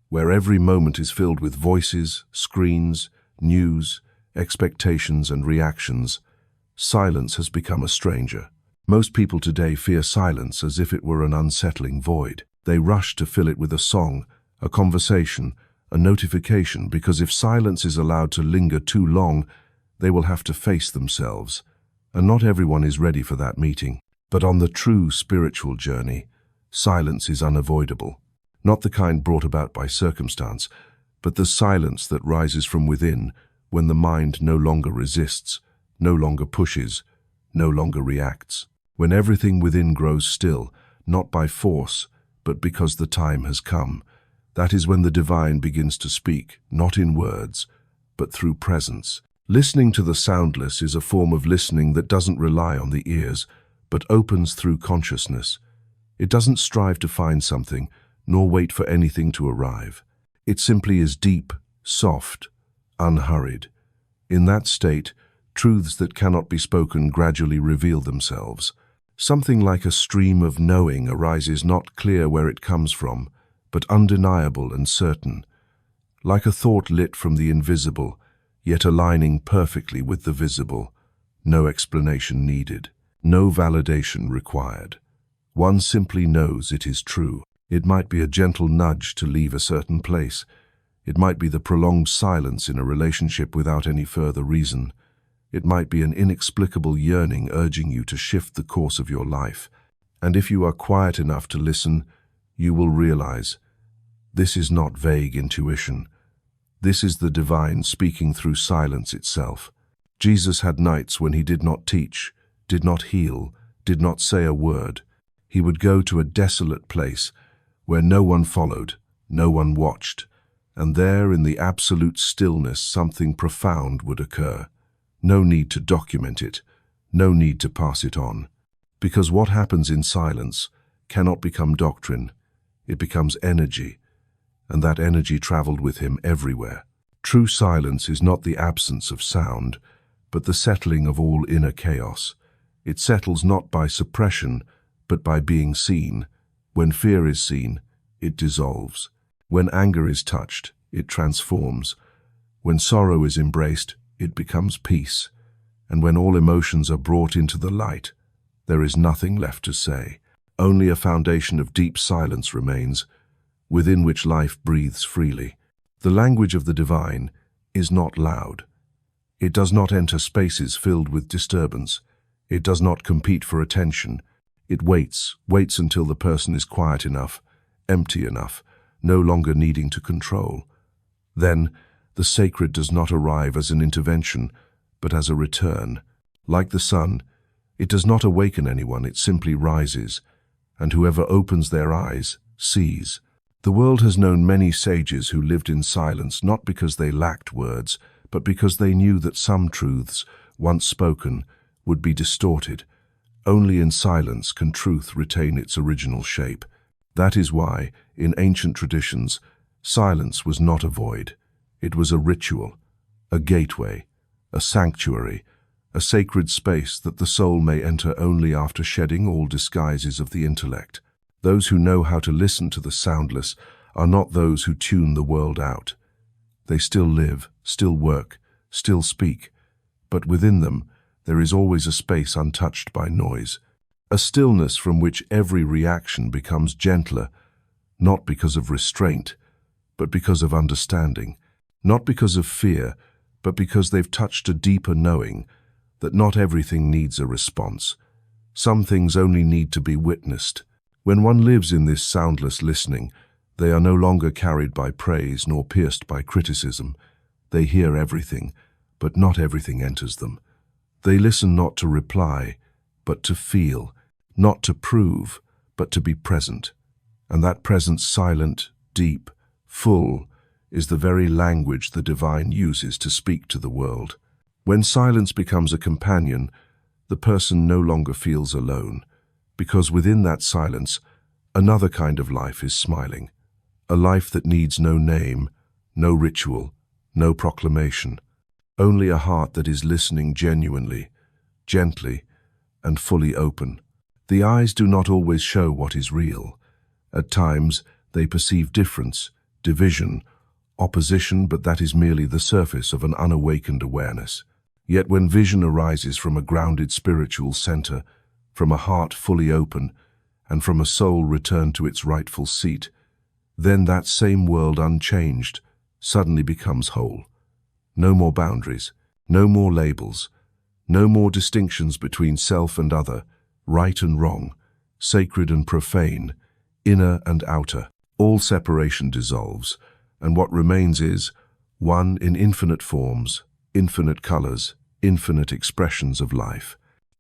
where every moment is filled with voices, screens, news, expectations, and reactions, silence has become a stranger. Most people today fear silence as if it were an unsettling void. They rush to fill it with a song, a conversation, a notification, because if silence is allowed to linger too long, they will have to face themselves. And not everyone is ready for that meeting. But on the true spiritual journey, silence is unavoidable. Not the kind brought about by circumstance, but the silence that rises from within when the mind no longer resists, no longer pushes, no longer reacts. When everything within grows still, not by force, but because the time has come. That is when the divine begins to speak, not in words, but through presence. Listening to the soundless is a form of listening that doesn't rely on the ears, but opens through consciousness. It doesn't strive to find something, nor wait for anything to arrive. It simply is deep, soft, unhurried. In that state, truths that cannot be spoken gradually reveal themselves. Something like a stream of knowing arises, not clear where it comes from, but undeniable and certain. Like a thought lit from the invisible, yet aligning perfectly with the visible. No explanation needed, no validation required. One simply knows it is true. It might be a gentle nudge to leave a certain place. It might be the prolonged silence in a relationship without any further reason. It might be an inexplicable yearning urging you to shift the course of your life. And if you are quiet enough to listen, you will realize this is not vague intuition. This is the divine speaking through silence itself. Jesus had nights when he did not teach, did not heal, did not say a word. He would go to a desolate place where no one followed, no one watched, and there in the absolute stillness something profound would occur. No need to document it, no need to pass it on. Because what happens in silence cannot become doctrine, it becomes energy, and that energy traveled with him everywhere. True silence is not the absence of sound, but the settling of all inner chaos. It settles not by suppression, but by being seen. When fear is seen, it dissolves. When anger is touched, it transforms. When sorrow is embraced, it becomes peace. And when all emotions are brought into the light, there is nothing left to say. Only a foundation of deep silence remains, within which life breathes freely. The language of the divine is not loud. It does not enter spaces filled with disturbance. It does not compete for attention. It waits until the person is quiet enough, empty enough, no longer needing to control. Then, the sacred does not arrive as an intervention, but as a return. Like the sun, it does not awaken anyone, it simply rises, and whoever opens their eyes sees. The world has known many sages who lived in silence not because they lacked words, but because they knew that some truths, once spoken, would be distorted. Only in silence can truth retain its original shape. That is why, in ancient traditions, silence was not a void. It was a ritual, a gateway, a sanctuary, a sacred space that the soul may enter only after shedding all disguises of the intellect. Those who know how to listen to the soundless are not those who tune the world out. They still live, still work, still speak, but within them there is always a space untouched by noise, a stillness from which every reaction becomes gentler, not because of restraint, but because of understanding, not because of fear, but because they've touched a deeper knowing that not everything needs a response. Some things only need to be witnessed. When one lives in this soundless listening, they are no longer carried by praise nor pierced by criticism. They hear everything, but not everything enters them. They listen not to reply, but to feel, not to prove, but to be present. And that presence, silent, deep, full, is the very language the divine uses to speak to the world. When silence becomes a companion, the person no longer feels alone, because within that silence, another kind of life is smiling. A life that needs no name, no ritual, no proclamation. Only a heart that is listening genuinely, gently, and fully open. The eyes do not always show what is real. At times, they perceive difference, division, opposition, but that is merely the surface of an unawakened awareness. Yet when vision arises from a grounded spiritual center, from a heart fully open, and from a soul returned to its rightful seat, then that same world unchanged suddenly becomes whole. No more boundaries, no more labels, no more distinctions between self and other, right and wrong, sacred and profane, inner and outer. All separation dissolves, and what remains is one in infinite forms, infinite colors, infinite expressions of life.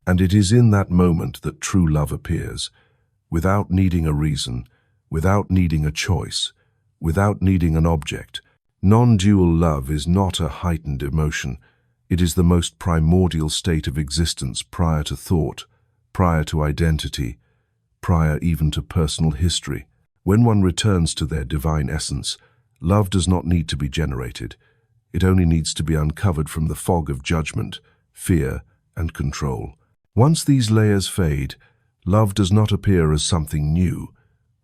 And it is in that moment that true love appears, without needing a reason, without needing a choice, without needing an object. Non-dual love is not a heightened emotion. It is the most primordial state of existence prior to thought, prior to identity, prior even to personal history. When one returns to their divine essence, love does not need to be generated. It only needs to be uncovered from the fog of judgment, fear, and control. Once these layers fade, love does not appear as something new,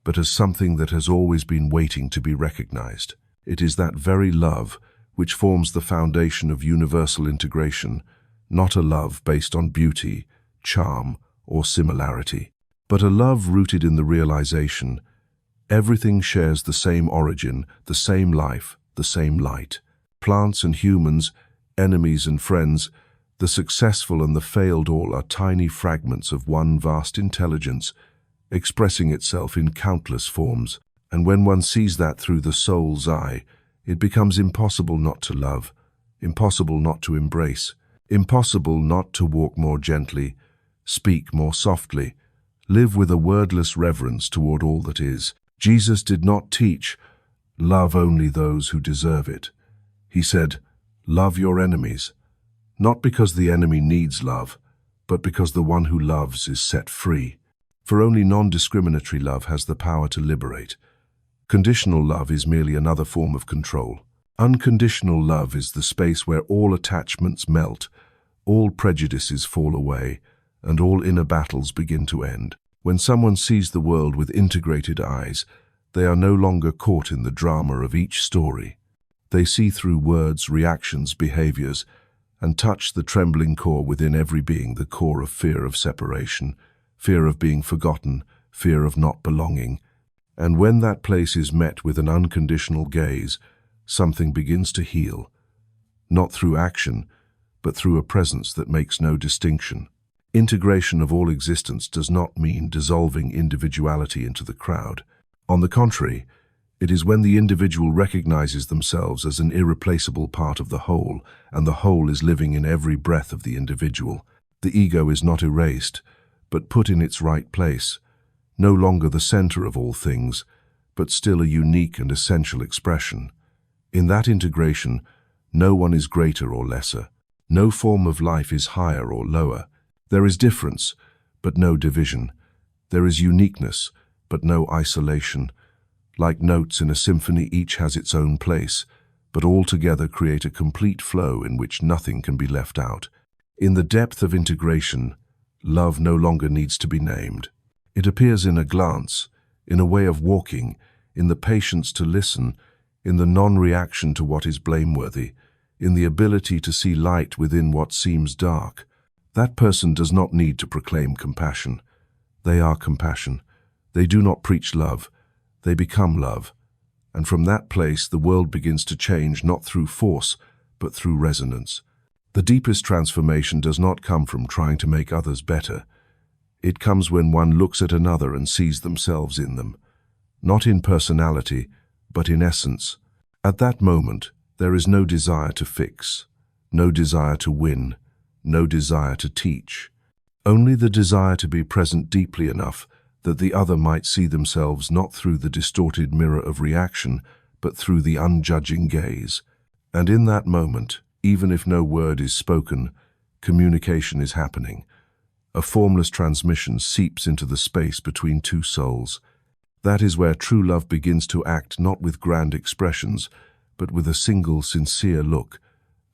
but as something that has always been waiting to be recognized. It is that very love which forms the foundation of universal integration, not a love based on beauty, charm, or similarity, but a love rooted in the realization everything shares the same origin, the same life, the same light. Plants and humans, enemies and friends, the successful and the failed, all are tiny fragments of one vast intelligence, expressing itself in countless forms. And when one sees that through the soul's eye, it becomes impossible not to love, impossible not to embrace, impossible not to walk more gently, speak more softly, live with a wordless reverence toward all that is. Jesus did not teach, love only those who deserve it. He said, love your enemies, not because the enemy needs love, but because the one who loves is set free. For only non-discriminatory love has the power to liberate. Conditional love is merely another form of control. Unconditional love is the space where all attachments melt, all prejudices fall away, and all inner battles begin to end. When someone sees the world with integrated eyes, they are no longer caught in the drama of each story. They see through words, reactions, behaviors, and touch the trembling core within every being, the core of fear of separation, fear of being forgotten, fear of not belonging. And when that place is met with an unconditional gaze, something begins to heal, not through action, but through a presence that makes no distinction. Integration of all existence does not mean dissolving individuality into the crowd. On the contrary, it is when the individual recognizes themselves as an irreplaceable part of the whole, and the whole is living in every breath of the individual. The ego is not erased, but put in its right place, no longer the center of all things, but still a unique and essential expression. In that integration, no one is greater or lesser. No form of life is higher or lower. There is difference, but no division. There is uniqueness, but no isolation. Like notes in a symphony, each has its own place, but all together create a complete flow in which nothing can be left out. In the depth of integration, love no longer needs to be named. It appears in a glance, in a way of walking, in the patience to listen, in the non-reaction to what is blameworthy, in the ability to see light within what seems dark. That person does not need to proclaim compassion. They are compassion. They do not preach love. They become love. And from that place, the world begins to change not through force, but through resonance. The deepest transformation does not come from trying to make others better. It comes when one looks at another and sees themselves in them, not in personality, but in essence. At that moment, there is no desire to fix, no desire to win, no desire to teach. Only the desire to be present deeply enough that the other might see themselves not through the distorted mirror of reaction, but through the unjudging gaze. And in that moment, even if no word is spoken, communication is happening. A formless transmission seeps into the space between two souls. That is where true love begins to act not with grand expressions, but with a single sincere look,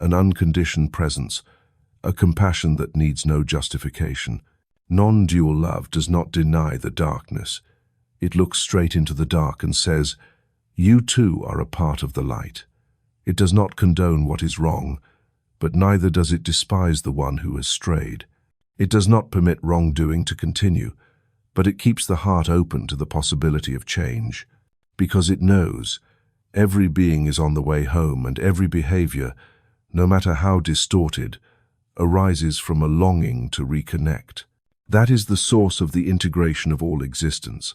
an unconditioned presence, a compassion that needs no justification. Non-dual love does not deny the darkness. It looks straight into the dark and says, "You too are a part of the light." It does not condone what is wrong, but neither does it despise the one who has strayed. It does not permit wrongdoing to continue, but it keeps the heart open to the possibility of change, because it knows every being is on the way home, and every behavior, no matter how distorted, arises from a longing to reconnect. That is the source of the integration of all existence.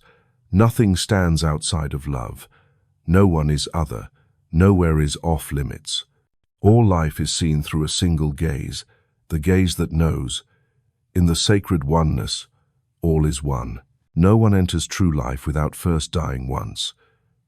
Nothing stands outside of love. No one is other. Nowhere is off limits. All life is seen through a single gaze, the gaze that knows. In the sacred oneness, all is one. No one enters true life without first dying once.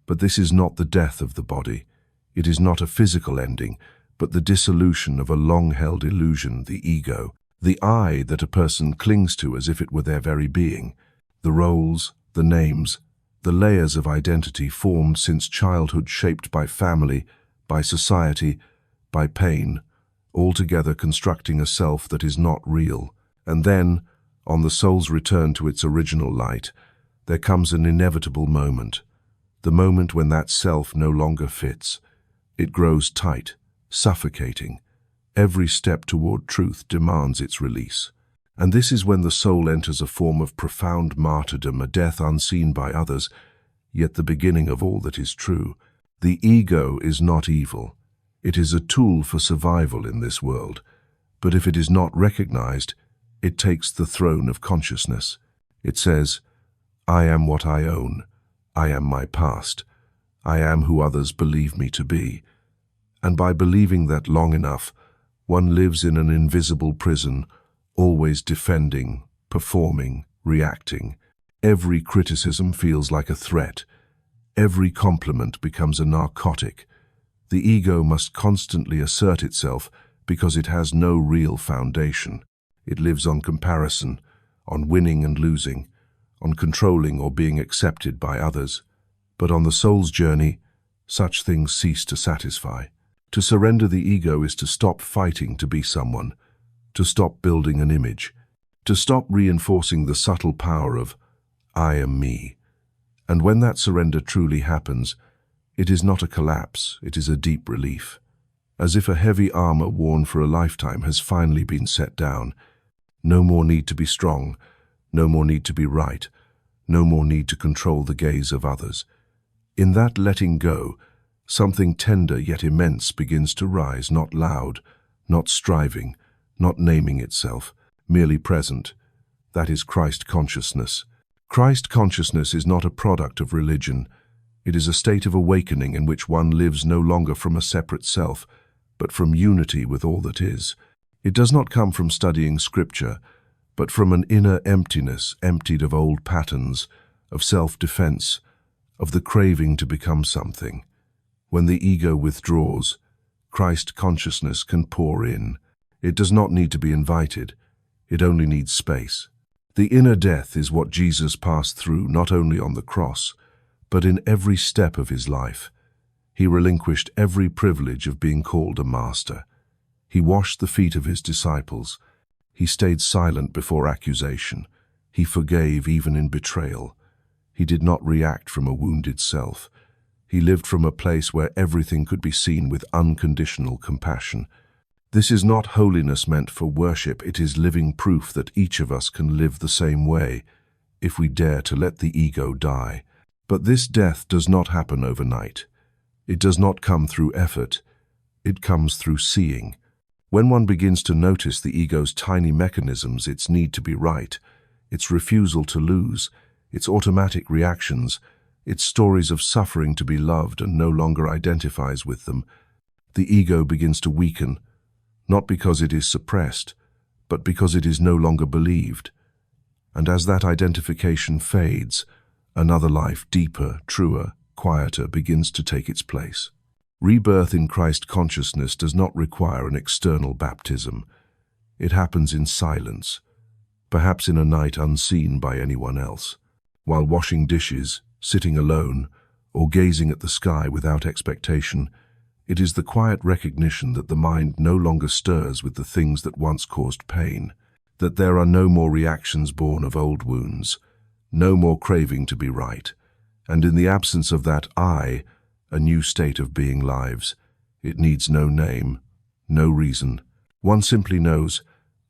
But this is not the death of the body. It is not a physical ending, but the dissolution of a long-held illusion, the ego, the I that a person clings to as if it were their very being. The roles, the names, the layers of identity formed since childhood, shaped by family, by society, by pain, all together constructing a self that is not real. And then, on the soul's return to its original light, there comes an inevitable moment, the moment when that self no longer fits. It grows tight, suffocating. Every step toward truth demands its release. And this is when the soul enters a form of profound martyrdom, a death unseen by others, yet the beginning of all that is true. The ego is not evil. It is a tool for survival in this world. But if it is not recognized, it takes the throne of consciousness. It says, "I am what I own. I am my past. I am who others believe me to be." And by believing that long enough, one lives in an invisible prison, always defending, performing, reacting. Every criticism feels like a threat. Every compliment becomes a narcotic. The ego must constantly assert itself because it has no real foundation. It lives on comparison, on winning and losing, on controlling or being accepted by others. But on the soul's journey, such things cease to satisfy. To surrender the ego is to stop fighting to be someone, to stop building an image, to stop reinforcing the subtle power of "I am me." And when that surrender truly happens, it is not a collapse, it is a deep relief. As if a heavy armor worn for a lifetime has finally been set down. No more need to be strong, no more need to be right, no more need to control the gaze of others. In that letting go, something tender yet immense begins to rise, not loud, not striving, not naming itself, merely present. That is Christ consciousness. Christ consciousness is not a product of religion. It is a state of awakening in which one lives no longer from a separate self, but from unity with all that is. It does not come from studying scripture, but from an inner emptiness, emptied of old patterns, of self-defense, of the craving to become something. When the ego withdraws, Christ consciousness can pour in. It does not need to be invited. It only needs space. The inner death is what Jesus passed through not only on the cross, but in every step of his life. He relinquished every privilege of being called a master. He washed the feet of his disciples. He stayed silent before accusation. He forgave even in betrayal. He did not react from a wounded self. He lived from a place where everything could be seen with unconditional compassion. This is not holiness meant for worship. It is living proof that each of us can live the same way, if we dare to let the ego die. But this death does not happen overnight. It does not come through effort. It comes through seeing. When one begins to notice the ego's tiny mechanisms, its need to be right, its refusal to lose, its automatic reactions, its stories of suffering to be loved and no longer identifies with them, the ego begins to weaken, not because it is suppressed, but because it is no longer believed. And as that identification fades, another life, deeper, truer, quieter, begins to take its place. Rebirth in Christ consciousness does not require an external baptism. It happens in silence, perhaps in a night unseen by anyone else, while washing dishes, sitting alone, or gazing at the sky without expectation. It is the quiet recognition that the mind no longer stirs with the things that once caused pain, that there are no more reactions born of old wounds, no more craving to be right, and in the absence of that I, a new state of being lives. It needs no name, no reason. One simply knows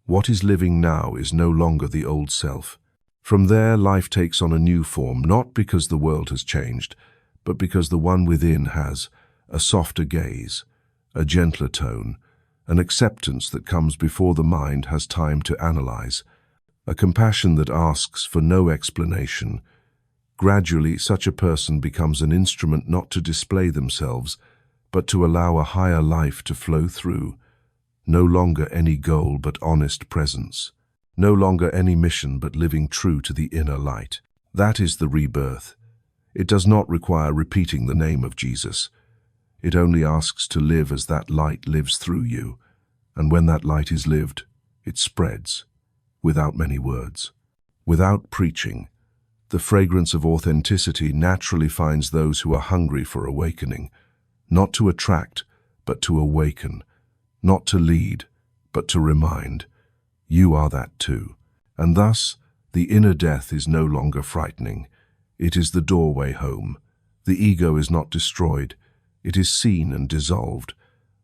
what is living now is no longer the old self. From there, life takes on a new form, not because the world has changed, but because the one within has a softer gaze, a gentler tone, an acceptance that comes before the mind has time to analyze, a compassion that asks for no explanation. Gradually, such a person becomes an instrument not to display themselves, but to allow a higher life to flow through. No longer any goal but honest presence. No longer any mission but living true to the inner light. That is the rebirth. It does not require repeating the name of Jesus. It only asks to live as that light lives through you. And when that light is lived, it spreads, without many words, without preaching. The fragrance of authenticity naturally finds those who are hungry for awakening, not to attract, but to awaken, not to lead, but to remind. You are that too. And thus, the inner death is no longer frightening. It is the doorway home. The ego is not destroyed. It is seen and dissolved.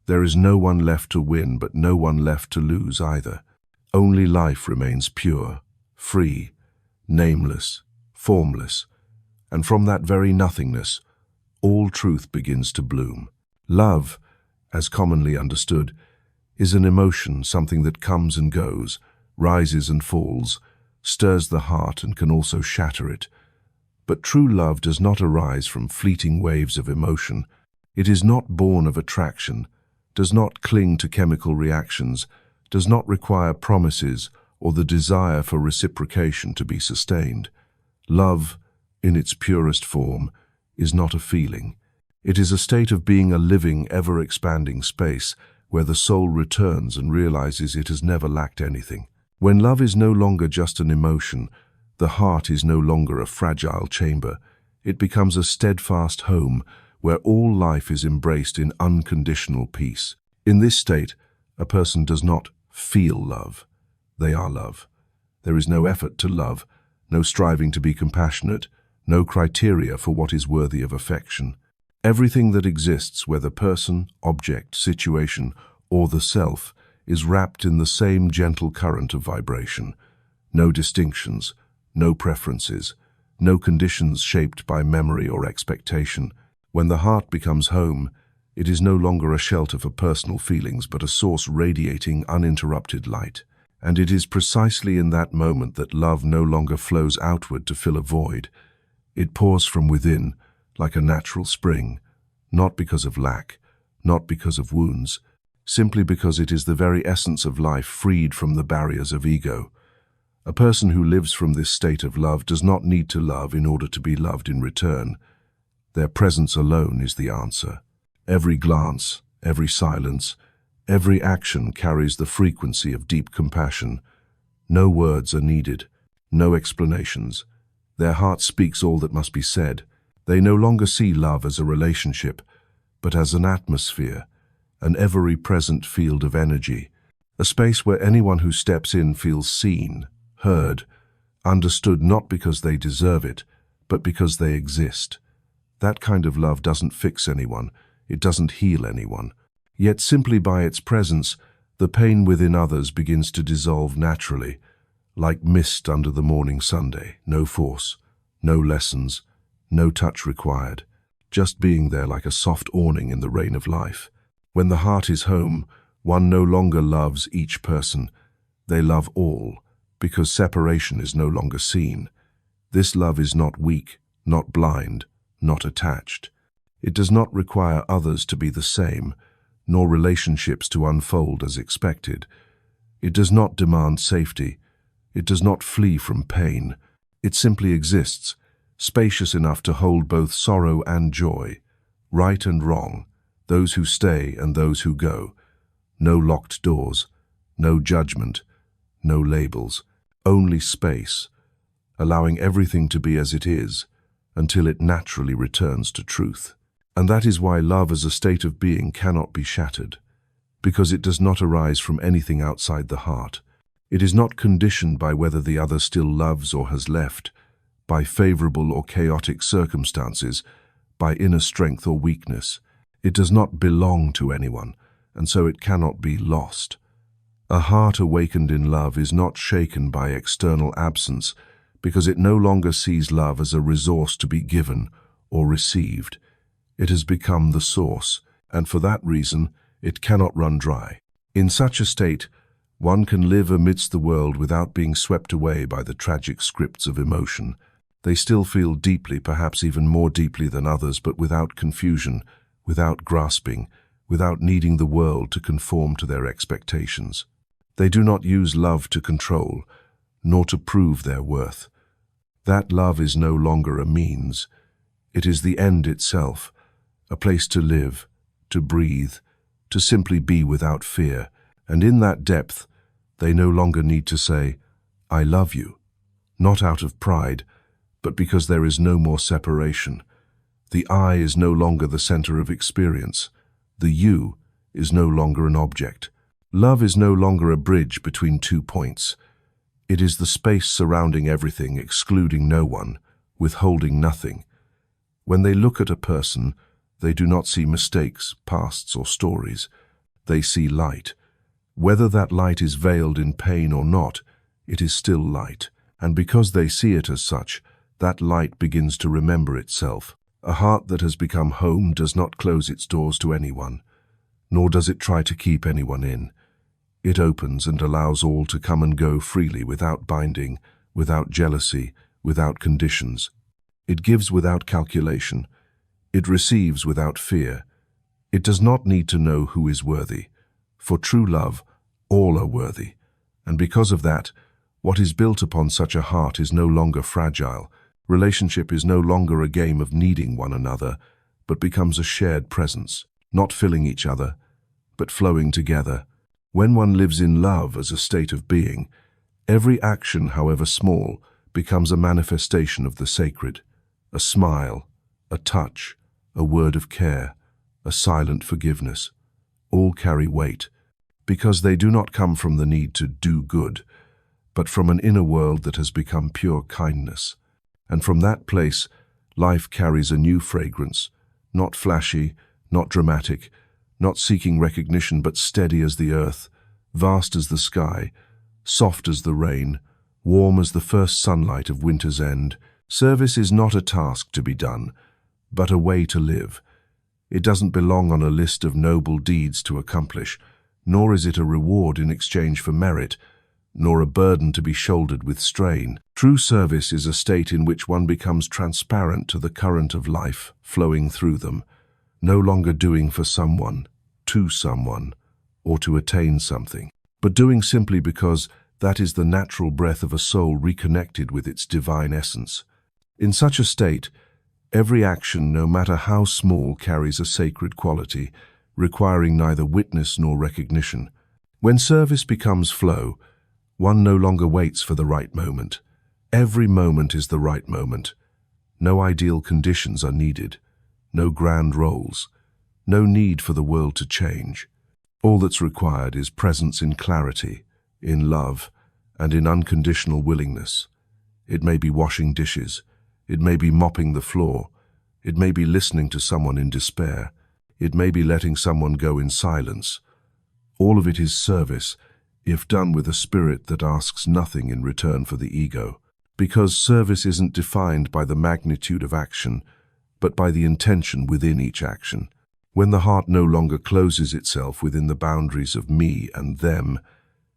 There is no one left to win, but no one left to lose either. Only life remains pure, free, nameless, formless, and from that very nothingness, all truth begins to bloom. Love, as commonly understood, is an emotion, something that comes and goes, rises and falls, stirs the heart and can also shatter it. But true love does not arise from fleeting waves of emotion. It is not born of attraction, does not cling to chemical reactions, does not require promises or the desire for reciprocation to be sustained. Love, in its purest form, is not a feeling. It is a state of being, a living, ever-expanding space where the soul returns and realizes it has never lacked anything. When love is no longer just an emotion, the heart is no longer a fragile chamber. It becomes a steadfast home where all life is embraced in unconditional peace. In this state, a person does not feel love. They are love. There is no effort to love, no striving to be compassionate, no criteria for what is worthy of affection. Everything that exists, whether person, object, situation, or the self, is wrapped in the same gentle current of vibration. No distinctions, no preferences, no conditions shaped by memory or expectation. When the heart becomes home, it is no longer a shelter for personal feelings, but a source radiating uninterrupted light. And it is precisely in that moment that love no longer flows outward to fill a void. It pours from within, like a natural spring, not because of lack, not because of wounds, simply because it is the very essence of life freed from the barriers of ego. A person who lives from this state of love does not need to love in order to be loved in return. Their presence alone is the answer. Every glance, every silence, every action carries the frequency of deep compassion. No words are needed, no explanations. Their heart speaks all that must be said. They no longer see love as a relationship, but as an atmosphere, an ever-present field of energy, a space where anyone who steps in feels seen, heard, understood, not because they deserve it, but because they exist. That kind of love doesn't fix anyone, it doesn't heal anyone. Yet simply by its presence, the pain within others begins to dissolve naturally, like mist under the morning Sunday. No force, no lessons, no touch required, just being there like a soft awning in the rain of life. When the heart is home, one no longer loves each person, they love all, because separation is no longer seen. This love is not weak, not blind, not attached. It does not require others to be the same, nor relationships to unfold as expected. It does not demand safety. It does not flee from pain. It simply exists, spacious enough to hold both sorrow and joy, right and wrong, those who stay and those who go. No locked doors, no judgment, no labels, only space, allowing everything to be as it is, until it naturally returns to truth. And that is why love as a state of being cannot be shattered, because it does not arise from anything outside the heart. It is not conditioned by whether the other still loves or has left, by favorable or chaotic circumstances, by inner strength or weakness. It does not belong to anyone, and so it cannot be lost. A heart awakened in love is not shaken by external absence, because it no longer sees love as a resource to be given or received. It has become the source, and for that reason, it cannot run dry. In such a state, one can live amidst the world without being swept away by the tragic scripts of emotion. They still feel deeply, perhaps even more deeply than others, but without confusion, without grasping, without needing the world to conform to their expectations. They do not use love to control, nor to prove their worth. That love is no longer a means. It is the end itself, a place to live, to breathe, to simply be without fear. And in that depth, they no longer need to say, "I love you," not out of pride, but because there is no more separation. The I is no longer the center of experience. The you is no longer an object. Love is no longer a bridge between 2 points. It is the space surrounding everything, excluding no one, withholding nothing. When they look at a person, they do not see mistakes, pasts, or stories. They see light. Whether that light is veiled in pain or not, it is still light. And because they see it as such, that light begins to remember itself. A heart that has become home does not close its doors to anyone, nor does it try to keep anyone in. It opens and allows all to come and go freely, without binding, without jealousy, without conditions. It gives without calculation. It receives without fear. It does not need to know who is worthy. For true love, all are worthy. And because of that, what is built upon such a heart is no longer fragile. Relationship is no longer a game of needing one another, but becomes a shared presence, not filling each other, but flowing together. When one lives in love as a state of being, every action, however small, becomes a manifestation of the sacred. A smile, a touch, a word of care, a silent forgiveness, all carry weight, because they do not come from the need to do good, but from an inner world that has become pure kindness. And from that place, life carries a new fragrance, not flashy, not dramatic, not seeking recognition, but steady as the earth, vast as the sky, soft as the rain, warm as the first sunlight of winter's end, Service is not a task to be done, but a way to live. It doesn't belong on a list of noble deeds to accomplish, nor is it a reward in exchange for merit, nor a burden to be shouldered with strain. True service is a state in which one becomes transparent to the current of life flowing through them, no longer doing for someone, to someone, or to attain something, but doing simply because that is the natural breath of a soul reconnected with its divine essence. In such a state, every action, no matter how small, carries a sacred quality, requiring neither witness nor recognition. When service becomes flow, one no longer waits for the right moment. Every moment is the right moment. No ideal conditions are needed, no grand roles, no need for the world to change. All that's required is presence in clarity, in love, and in unconditional willingness. It may be washing dishes, it may be mopping the floor, it may be listening to someone in despair, it may be letting someone go in silence. All of it is service, if done with a spirit that asks nothing in return for the ego. Because service isn't defined by the magnitude of action, but by the intention within each action. When the heart no longer closes itself within the boundaries of me and them,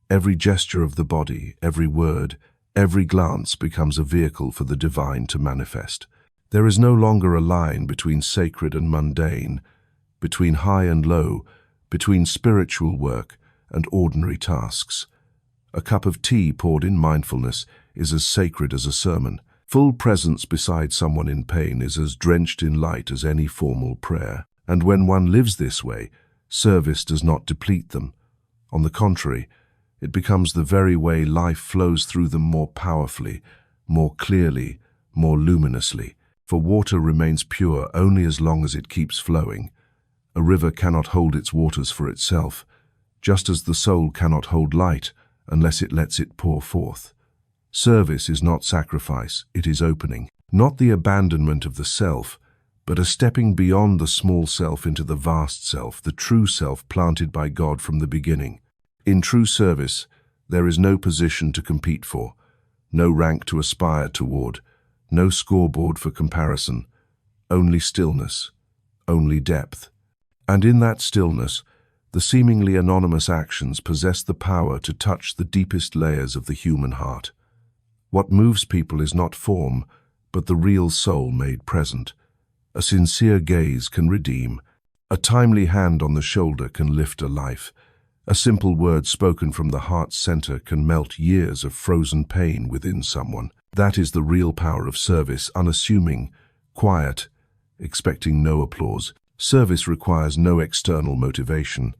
every gesture of the body, every word, every glance becomes a vehicle for the divine to manifest. There is no longer a line between sacred and mundane, between high and low, between spiritual work and ordinary tasks. A cup of tea poured in mindfulness is as sacred as a sermon. Full presence beside someone in pain is as drenched in light as any formal prayer. And when one lives this way, service does not deplete them. On the contrary, it becomes the very way life flows through them more powerfully, more clearly, more luminously. For water remains pure only as long as it keeps flowing. A river cannot hold its waters for itself, just as the soul cannot hold light unless it lets it pour forth. Service is not sacrifice, it is opening. Not the abandonment of the self, but a stepping beyond the small self into the vast self, the true self planted by God from the beginning. In true service, there is no position to compete for, no rank to aspire toward, no scoreboard for comparison, only stillness, only depth. And in that stillness, the seemingly anonymous actions possess the power to touch the deepest layers of the human heart. What moves people is not form, but the real soul made present. A sincere gaze can redeem. A timely hand on the shoulder can lift a life. A simple word spoken from the heart's center can melt years of frozen pain within someone. That is the real power of service, unassuming, quiet, expecting no applause. Service requires no external motivation.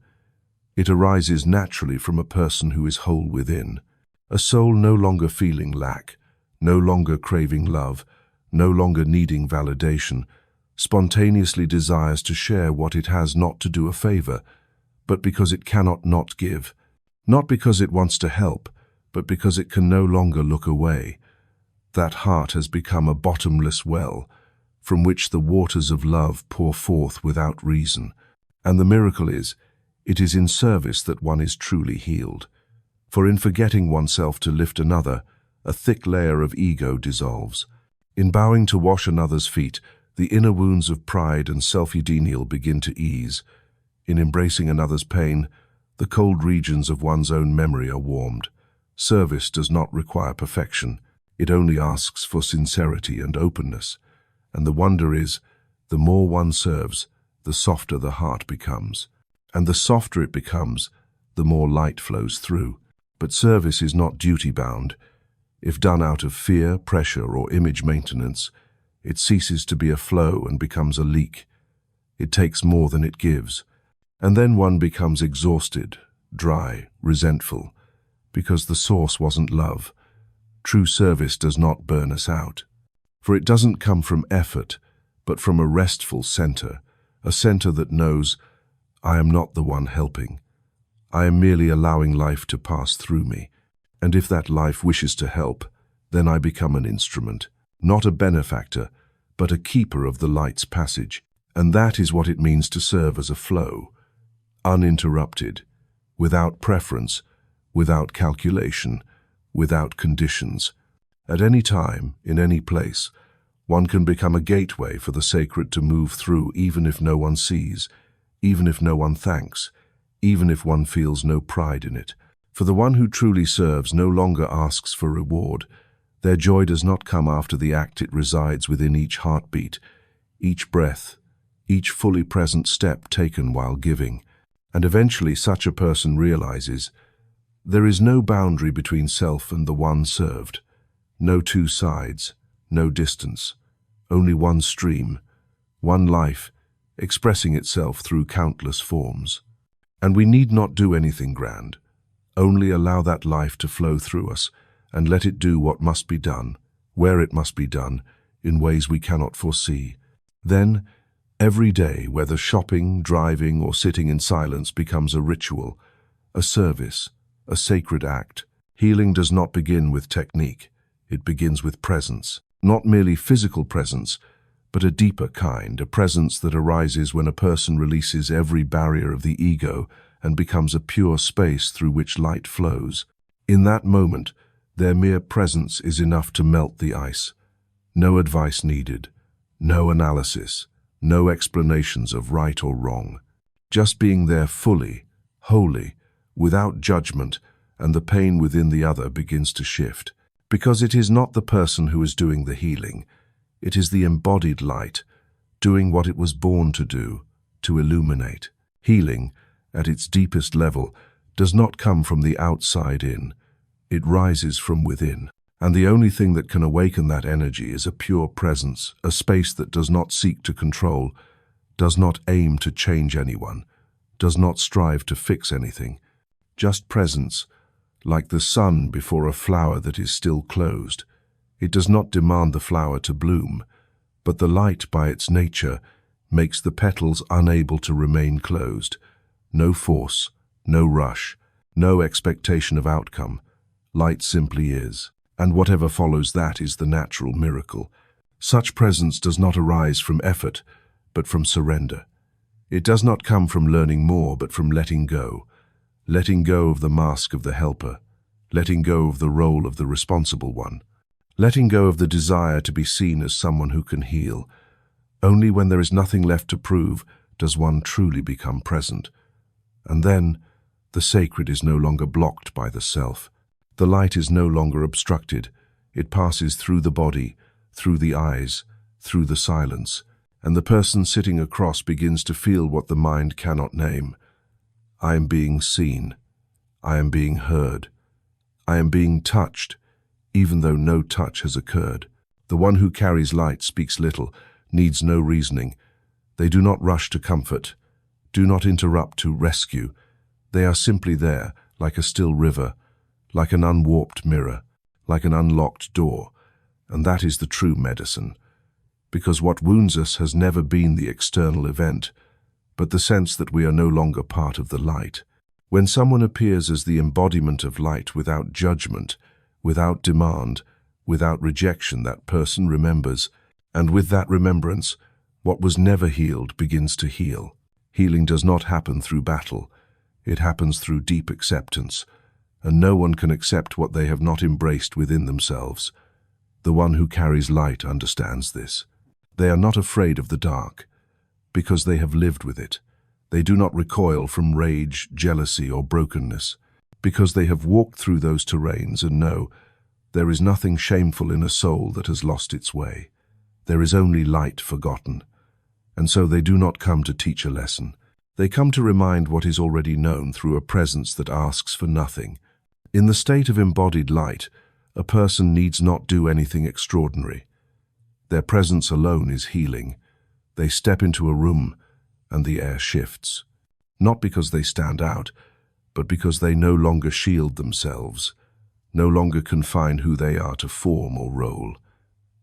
It arises naturally from a person who is whole within. A soul no longer feeling lack, no longer craving love, no longer needing validation, spontaneously desires to share what it has, not to do a favor, but because it cannot not give. Not because it wants to help, but because it can no longer look away. That heart has become a bottomless well, from which the waters of love pour forth without reason. And the miracle is, it is in service that one is truly healed. For in forgetting oneself to lift another, a thick layer of ego dissolves. In bowing to wash another's feet, the inner wounds of pride and self-eudaimonia begin to ease. In embracing another's pain, the cold regions of one's own memory are warmed. Service does not require perfection. It only asks for sincerity and openness. And the wonder is, the more one serves, the softer the heart becomes. And the softer it becomes, the more light flows through. But service is not duty-bound. If done out of fear, pressure, or image maintenance, it ceases to be a flow and becomes a leak. It takes more than it gives. And then one becomes exhausted, dry, resentful, because the source wasn't love. True service does not burn us out. For it doesn't come from effort, but from a restful center, a center that knows, I am not the one helping. I am merely allowing life to pass through me. And if that life wishes to help, then I become an instrument, not a benefactor, but a keeper of the light's passage. And that is what it means to serve as a flow, uninterrupted, without preference, without calculation, without conditions. At any time, in any place, One can become a gateway for the sacred to move through, even if no one sees, even if no one thanks, even if one feels no pride in it. For the one who truly serves no longer asks for reward. Their joy does not come after the act, it resides within each heartbeat, each breath, each fully present step taken while giving. And eventually such a person realizes there is no boundary between self and the one served, no two sides, no distance, only one stream, one life, expressing itself through countless forms. And we need not do anything grand, only allow that life to flow through us and let it do what must be done, where it must be done, in ways we cannot foresee. Then, every day, whether shopping, driving, or sitting in silence, becomes a ritual, a service, a sacred act. Healing does not begin with technique. It begins with presence. Not merely physical presence, but a deeper kind, a presence that arises when a person releases every barrier of the ego and becomes a pure space through which light flows. In that moment, their mere presence is enough to melt the ice. No advice needed, no analysis, no explanations of right or wrong. Just being there fully, wholly, without judgment, and the pain within the other begins to shift. Because it is not the person who is doing the healing, it is the embodied light, doing what it was born to do, to illuminate. Healing, at its deepest level, does not come from the outside in. It rises from within. And the only thing that can awaken that energy is a pure presence, a space that does not seek to control, does not aim to change anyone, does not strive to fix anything. Just presence, like the sun before a flower that is still closed. It does not demand the flower to bloom, but the light by its nature makes the petals unable to remain closed. No force, no rush, no expectation of outcome. Light simply is, and whatever follows that is the natural miracle. Such presence does not arise from effort, but from surrender. It does not come from learning more, but from letting go of the mask of the helper, letting go of the role of the responsible one, letting go of the desire to be seen as someone who can heal. Only when there is nothing left to prove does one truly become present. And then, the sacred is no longer blocked by the self. The light is no longer obstructed. It passes through the body, through the eyes, through the silence, and the person sitting across begins to feel what the mind cannot name. I am being seen. I am being heard. I am being touched, even though no touch has occurred. The one who carries light speaks little, needs no reasoning. They do not rush to comfort, do not interrupt to rescue. They are simply there, like a still river, like an unwarped mirror, like an unlocked door. And that is the true medicine. Because what wounds us has never been the external event, but the sense that we are no longer part of the light. When someone appears as the embodiment of light without judgment, without demand, without rejection, that person remembers, and with that remembrance, what was never healed begins to heal. Healing does not happen through battle. It happens through deep acceptance, and no one can accept what they have not embraced within themselves. The one who carries light understands this. They are not afraid of the dark, because they have lived with it. They do not recoil from rage, jealousy, or brokenness, because they have walked through those terrains and know there is nothing shameful in a soul that has lost its way. There is only light forgotten. And so they do not come to teach a lesson. They come to remind what is already known through a presence that asks for nothing. In the state of embodied light, a person needs not do anything extraordinary. Their presence alone is healing. They step into a room and the air shifts. Not because they stand out, but because they no longer shield themselves, no longer confine who they are to form or role.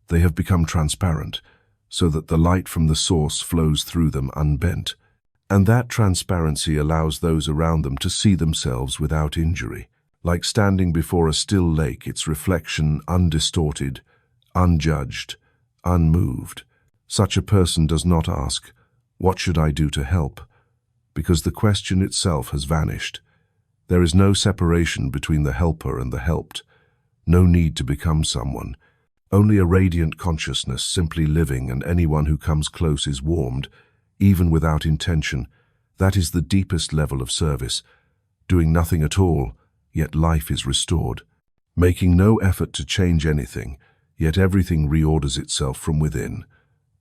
They have become transparent, so that the light from the source flows through them unbent. And that transparency allows those around them to see themselves without injury. Like standing before a still lake, its reflection undistorted, unjudged, unmoved. Such a person does not ask, "What should I do to help?" because the question itself has vanished. There is no separation between the helper and the helped, no need to become someone. Only a radiant consciousness simply living, and anyone who comes close is warmed, even without intention. That is the deepest level of service, doing nothing at all, yet life is restored. Making no effort to change anything, yet everything reorders itself from within.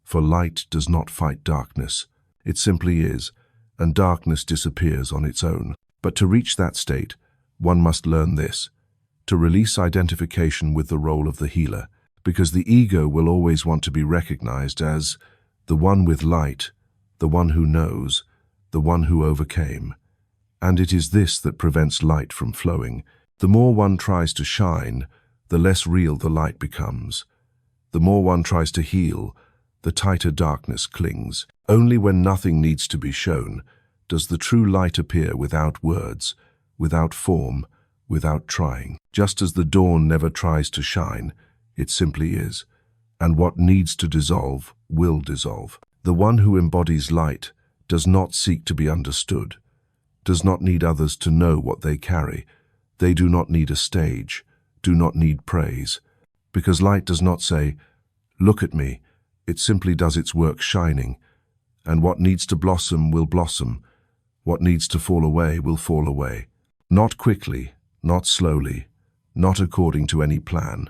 For light does not fight darkness. It simply is, and darkness disappears on its own. But to reach that state, one must learn this: to release identification with the role of the healer, because the ego will always want to be recognized as the one with light, the one who knows, the one who overcame. And it is this that prevents light from flowing. The more one tries to shine, the less real the light becomes. The more one tries to heal, the tighter darkness clings. Only when nothing needs to be shown does the true light appear, without words, without form, without trying. Just as the dawn never tries to shine, it simply is, and what needs to dissolve will dissolve. The one who embodies light does not seek to be understood, does not need others to know what they carry. They do not need a stage, do not need praise, because light does not say, "Look at me." It simply does its work shining, and what needs to blossom will blossom. What needs to fall away will fall away. Not quickly, not slowly, not according to any plan.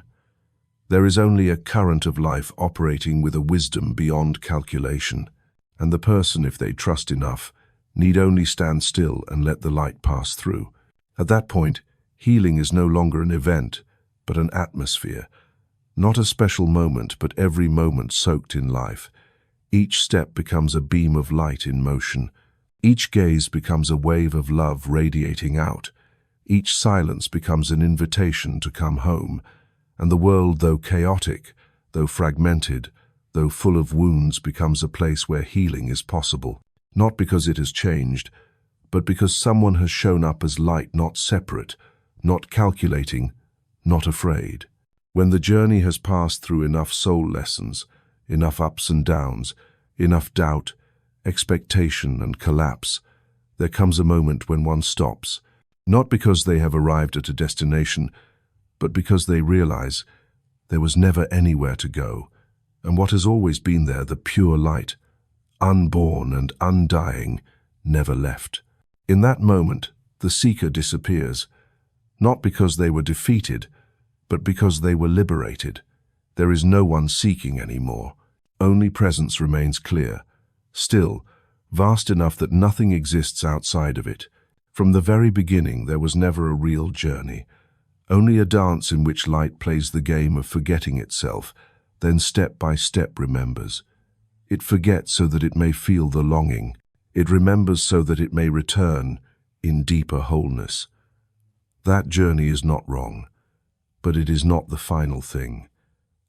There is only a current of life operating with a wisdom beyond calculation, and the person, if they trust enough, need only stand still and let the light pass through. At that point, healing is no longer an event, but an atmosphere. Not a special moment, but every moment soaked in life. Each step becomes a beam of light in motion. Each gaze becomes a wave of love radiating out. Each silence becomes an invitation to come home. And the world, though chaotic, though fragmented, though full of wounds, becomes a place where healing is possible. Not because it has changed, but because someone has shown up as light, not separate, not calculating, not afraid. When the journey has passed through enough soul lessons, enough ups and downs, enough doubt, expectation and collapse, there comes a moment when one stops, not because they have arrived at a destination, but because they realize there was never anywhere to go, and what has always been there, the pure light, unborn and undying, never left. In that moment, the seeker disappears, not because they were defeated, but because they were liberated. There is no one seeking anymore. Only presence remains clear, still, vast enough that nothing exists outside of it. From the very beginning, there was never a real journey, only a dance in which light plays the game of forgetting itself, then step by step remembers. It forgets so that it may feel the longing. It remembers so that it may return in deeper wholeness. That journey is not wrong, but it is not the final thing.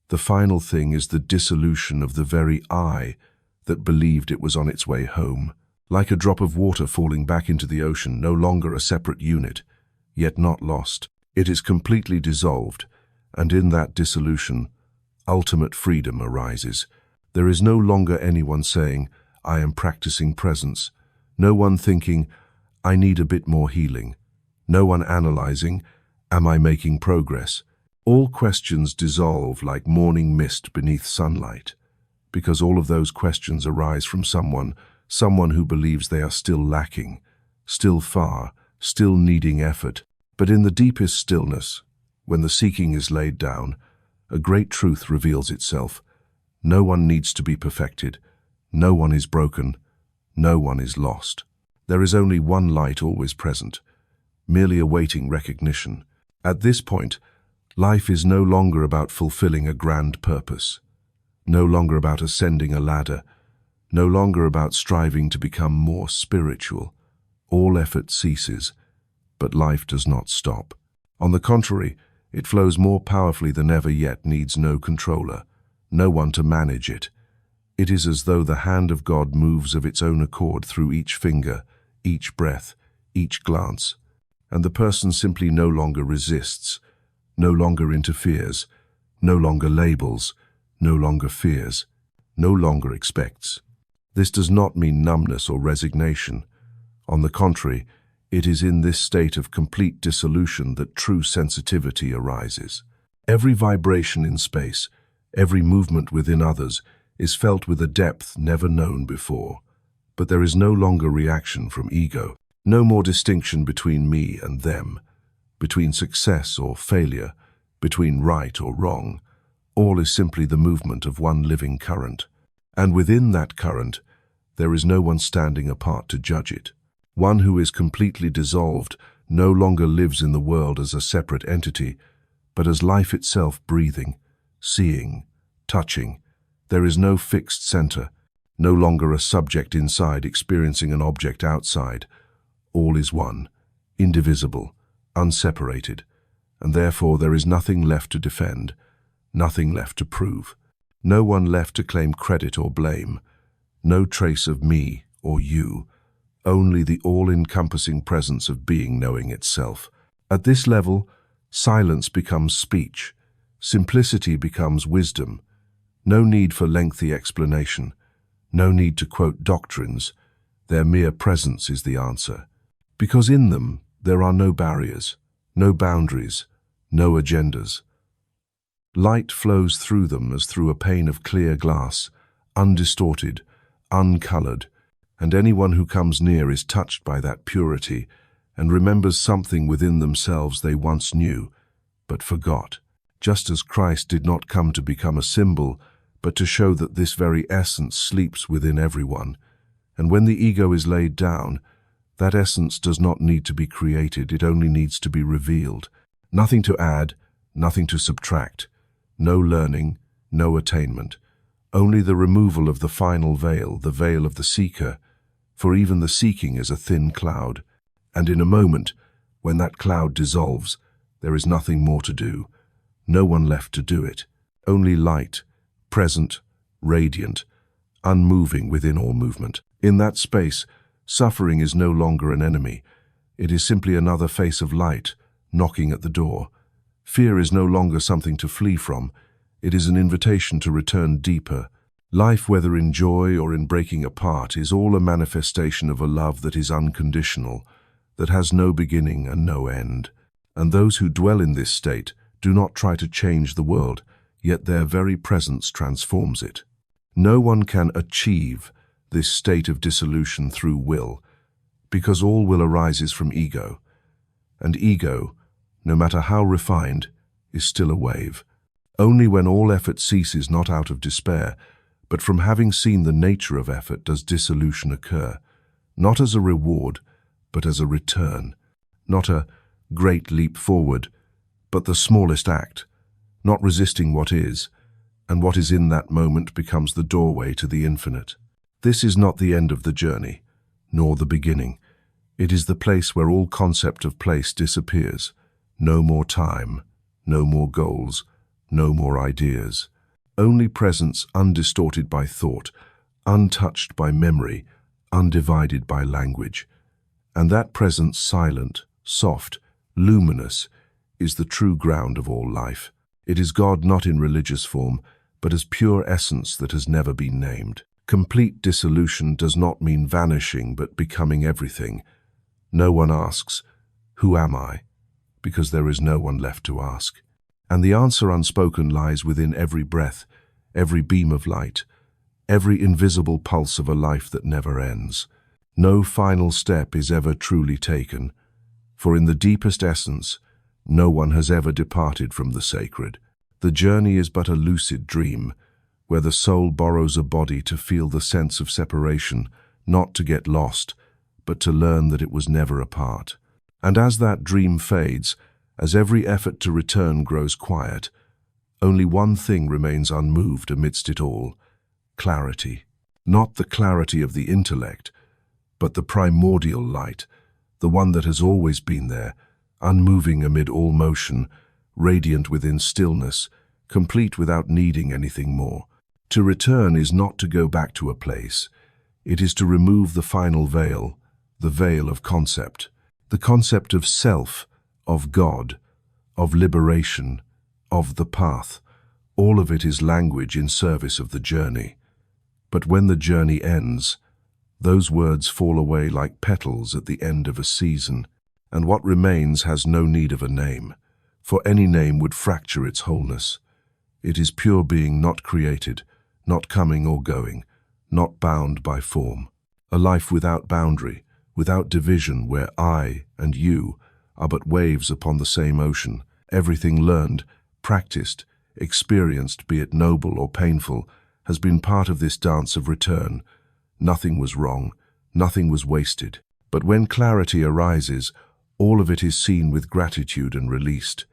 The final thing is the dissolution of the very I that believed it was on its way home. Like a drop of water falling back into the ocean, no longer a separate unit, yet not lost. It is completely dissolved, and in that dissolution, ultimate freedom arises. There is no longer anyone saying, "I am practicing presence," no one thinking, "I need a bit more healing," no one analyzing, "Am I making progress?" All questions dissolve like morning mist beneath sunlight, because all of those questions arise from someone who believes they are still lacking, still far, still needing effort. But in the deepest stillness, when the seeking is laid down, a great truth reveals itself. No one needs to be perfected. No one is broken. No one is lost. There is only one light always present, merely awaiting recognition. At this point, life is no longer about fulfilling a grand purpose, no longer about ascending a ladder, no longer about striving to become more spiritual. All effort ceases, but life does not stop. On the contrary, it flows more powerfully than ever, yet needs no controller, no one to manage it. It is as though the hand of God moves of its own accord through each finger, each breath, each glance, and the person simply no longer resists, no longer interferes, no longer labels, no longer fears, no longer expects. This does not mean numbness or resignation. On the contrary, it is in this state of complete dissolution that true sensitivity arises. Every vibration in space, every movement within others, is felt with a depth never known before. But there is no longer reaction from ego, no more distinction between me and them, between success or failure, between right or wrong. All is simply the movement of one living current. And within that current, there is no one standing apart to judge it. One who is completely dissolved no longer lives in the world as a separate entity, but as life itself, breathing, seeing, touching. There is no fixed center, no longer a subject inside experiencing an object outside. All is one, indivisible, unseparated, and therefore there is nothing left to defend, nothing left to prove, no one left to claim credit or blame, no trace of me or you, only the all-encompassing presence of being knowing itself. At this level, silence becomes speech, simplicity becomes wisdom. No need for lengthy explanation, no need to quote doctrines. Their mere presence is the answer. Because in them, there are no barriers, no boundaries, no agendas. Light flows through them as through a pane of clear glass, undistorted, uncolored, and anyone who comes near is touched by that purity and remembers something within themselves they once knew, but forgot. Just as Christ did not come to become a symbol, but to show that this very essence sleeps within everyone. And when the ego is laid down, that essence does not need to be created, it only needs to be revealed. Nothing to add, nothing to subtract, no learning, no attainment. Only the removal of the final veil, the veil of the seeker, for even the seeking is a thin cloud, and in a moment, when that cloud dissolves, there is nothing more to do, no one left to do it, only light, present, radiant, unmoving within all movement. In that space, suffering is no longer an enemy, it is simply another face of light, knocking at the door. Fear is no longer something to flee from, it is an invitation to return deeper. Life, whether in joy or in breaking apart, is all a manifestation of a love that is unconditional, that has no beginning and no end. And those who dwell in this state do not try to change the world, yet their very presence transforms it. No one can achieve this state of dissolution through will, because all will arises from ego. And ego, no matter how refined, is still a wave. Only when all effort ceases, not out of despair, but from having seen the nature of effort, does dissolution occur, not as a reward, but as a return, not a great leap forward, but the smallest act, not resisting what is, and what is in that moment becomes the doorway to the infinite. This is not the end of the journey, nor the beginning. It is the place where all concept of place disappears. No more time, no more goals, no more ideas. Only presence undistorted by thought, untouched by memory, undivided by language. And that presence, silent, soft, luminous, is the true ground of all life. It is God not in religious form, but as pure essence that has never been named. Complete dissolution does not mean vanishing, but becoming everything. No one asks, "Who am I?" because there is no one left to ask. And the answer unspoken lies within every breath, every beam of light, every invisible pulse of a life that never ends. No final step is ever truly taken, for in the deepest essence, no one has ever departed from the sacred. The journey is but a lucid dream, where the soul borrows a body to feel the sense of separation, not to get lost, but to learn that it was never apart. And as that dream fades, as every effort to return grows quiet, only one thing remains unmoved amidst it all: clarity. Not the clarity of the intellect, but the primordial light, the one that has always been there, unmoving amid all motion, radiant within stillness, complete without needing anything more. To return is not to go back to a place. It is to remove the final veil, the veil of concept, the concept of self, of God, of liberation, of the path. All of it is language in service of the journey. But when the journey ends, those words fall away like petals at the end of a season, and what remains has no need of a name, for any name would fracture its wholeness. It is pure being, not created, not coming or going, not bound by form. A life without boundary, without division, where I and you are but waves upon the same ocean. Everything learned, practiced, experienced, be it noble or painful, has been part of this dance of return. Nothing was wrong, nothing was wasted. But when clarity arises, all of it is seen with gratitude and released.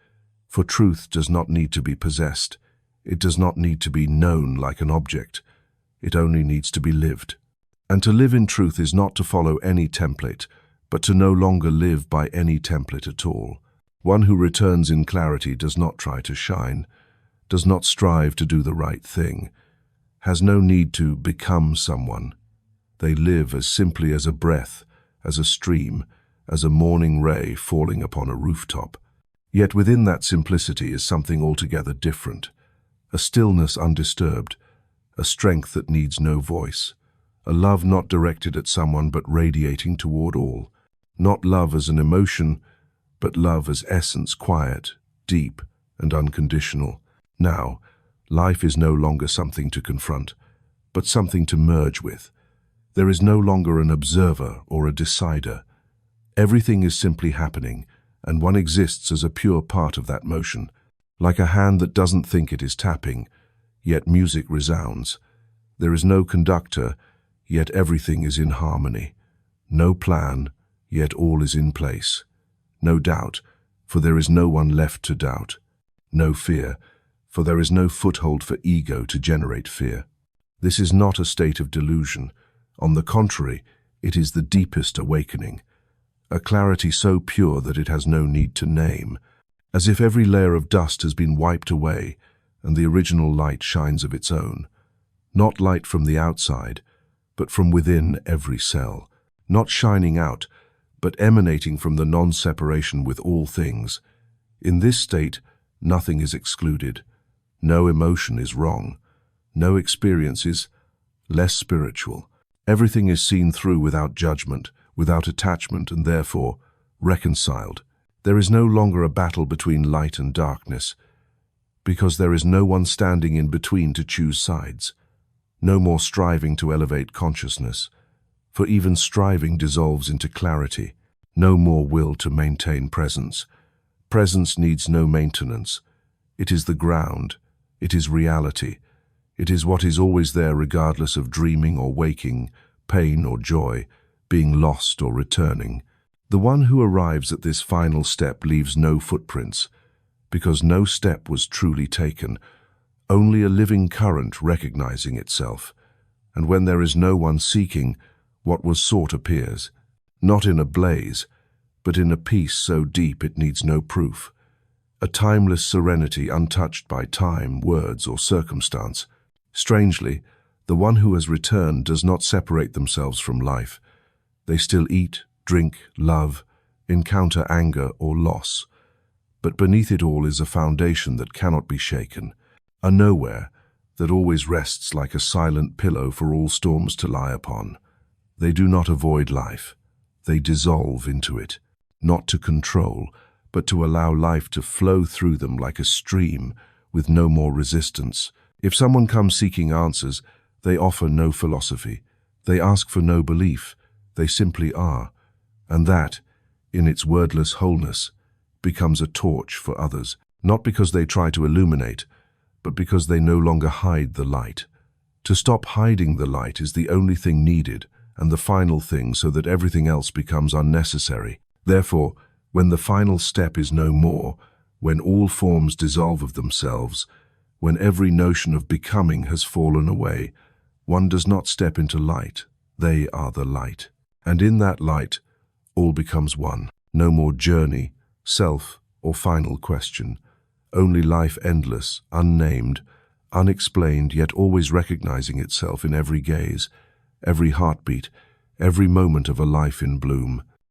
For truth does not need to be possessed. It does not need to be known like an object. It only needs to be lived. And to live in truth is not to follow any template, but to no longer live by any template at all. One who returns in clarity does not try to shine, does not strive to do the right thing, has no need to become someone. They live as simply as a breath, as a stream, as a morning ray falling upon a rooftop. Yet within that simplicity is something altogether different, a stillness undisturbed, a strength that needs no voice, a love not directed at someone but radiating toward all. Not love as an emotion, but love as essence, quiet, deep, and unconditional. Now, life is no longer something to confront, but something to merge with. There is no longer an observer or a decider. Everything is simply happening, and one exists as a pure part of that motion, like a hand that doesn't think it is tapping, yet music resounds. There is no conductor, yet everything is in harmony. No plan, yet all is in place. No doubt, for there is no one left to doubt. No fear, for there is no foothold for ego to generate fear. This is not a state of delusion. On the contrary, it is the deepest awakening. A clarity so pure that it has no need to name, as if every layer of dust has been wiped away and the original light shines of its own. Not light from the outside, but from within every cell. Not shining out, but emanating from the non-separation with all things. In this state, nothing is excluded. No emotion is wrong. No experience is less spiritual. Everything is seen through without judgment, without attachment, and therefore reconciled. There is no longer a battle between light and darkness, because there is no one standing in between to choose sides. No more striving to elevate consciousness, for even striving dissolves into clarity. No more will to maintain presence. Presence needs no maintenance. It is the ground. It is reality. It is what is always there regardless of dreaming or waking, pain or joy, being lost or returning. The one who arrives at this final step leaves no footprints, because no step was truly taken, only a living current recognizing itself. And when there is no one seeking, what was sought appears, not in a blaze, but in a peace so deep it needs no proof. A timeless serenity untouched by time, words, or circumstance. Strangely, the one who has returned does not separate themselves from life. They still eat, drink, love, encounter anger or loss. But beneath it all is a foundation that cannot be shaken, a nowhere that always rests like a silent pillow for all storms to lie upon. They do not avoid life. They dissolve into it, not to control, but to allow life to flow through them like a stream with no more resistance. If someone comes seeking answers, they offer no philosophy. They ask for no belief. They simply are. And that, in its wordless wholeness, becomes a torch for others, not because they try to illuminate, but because they no longer hide the light. To stop hiding the light is the only thing needed, and the final thing, so that everything else becomes unnecessary. Therefore, when the final step is no more, when all forms dissolve of themselves, when every notion of becoming has fallen away, one does not step into light. They are the light. And in that light, all becomes one. No more journey, self, or final question. Only life endless, unnamed, unexplained, yet always recognizing itself in every gaze, every heartbeat, every moment of a life in bloom.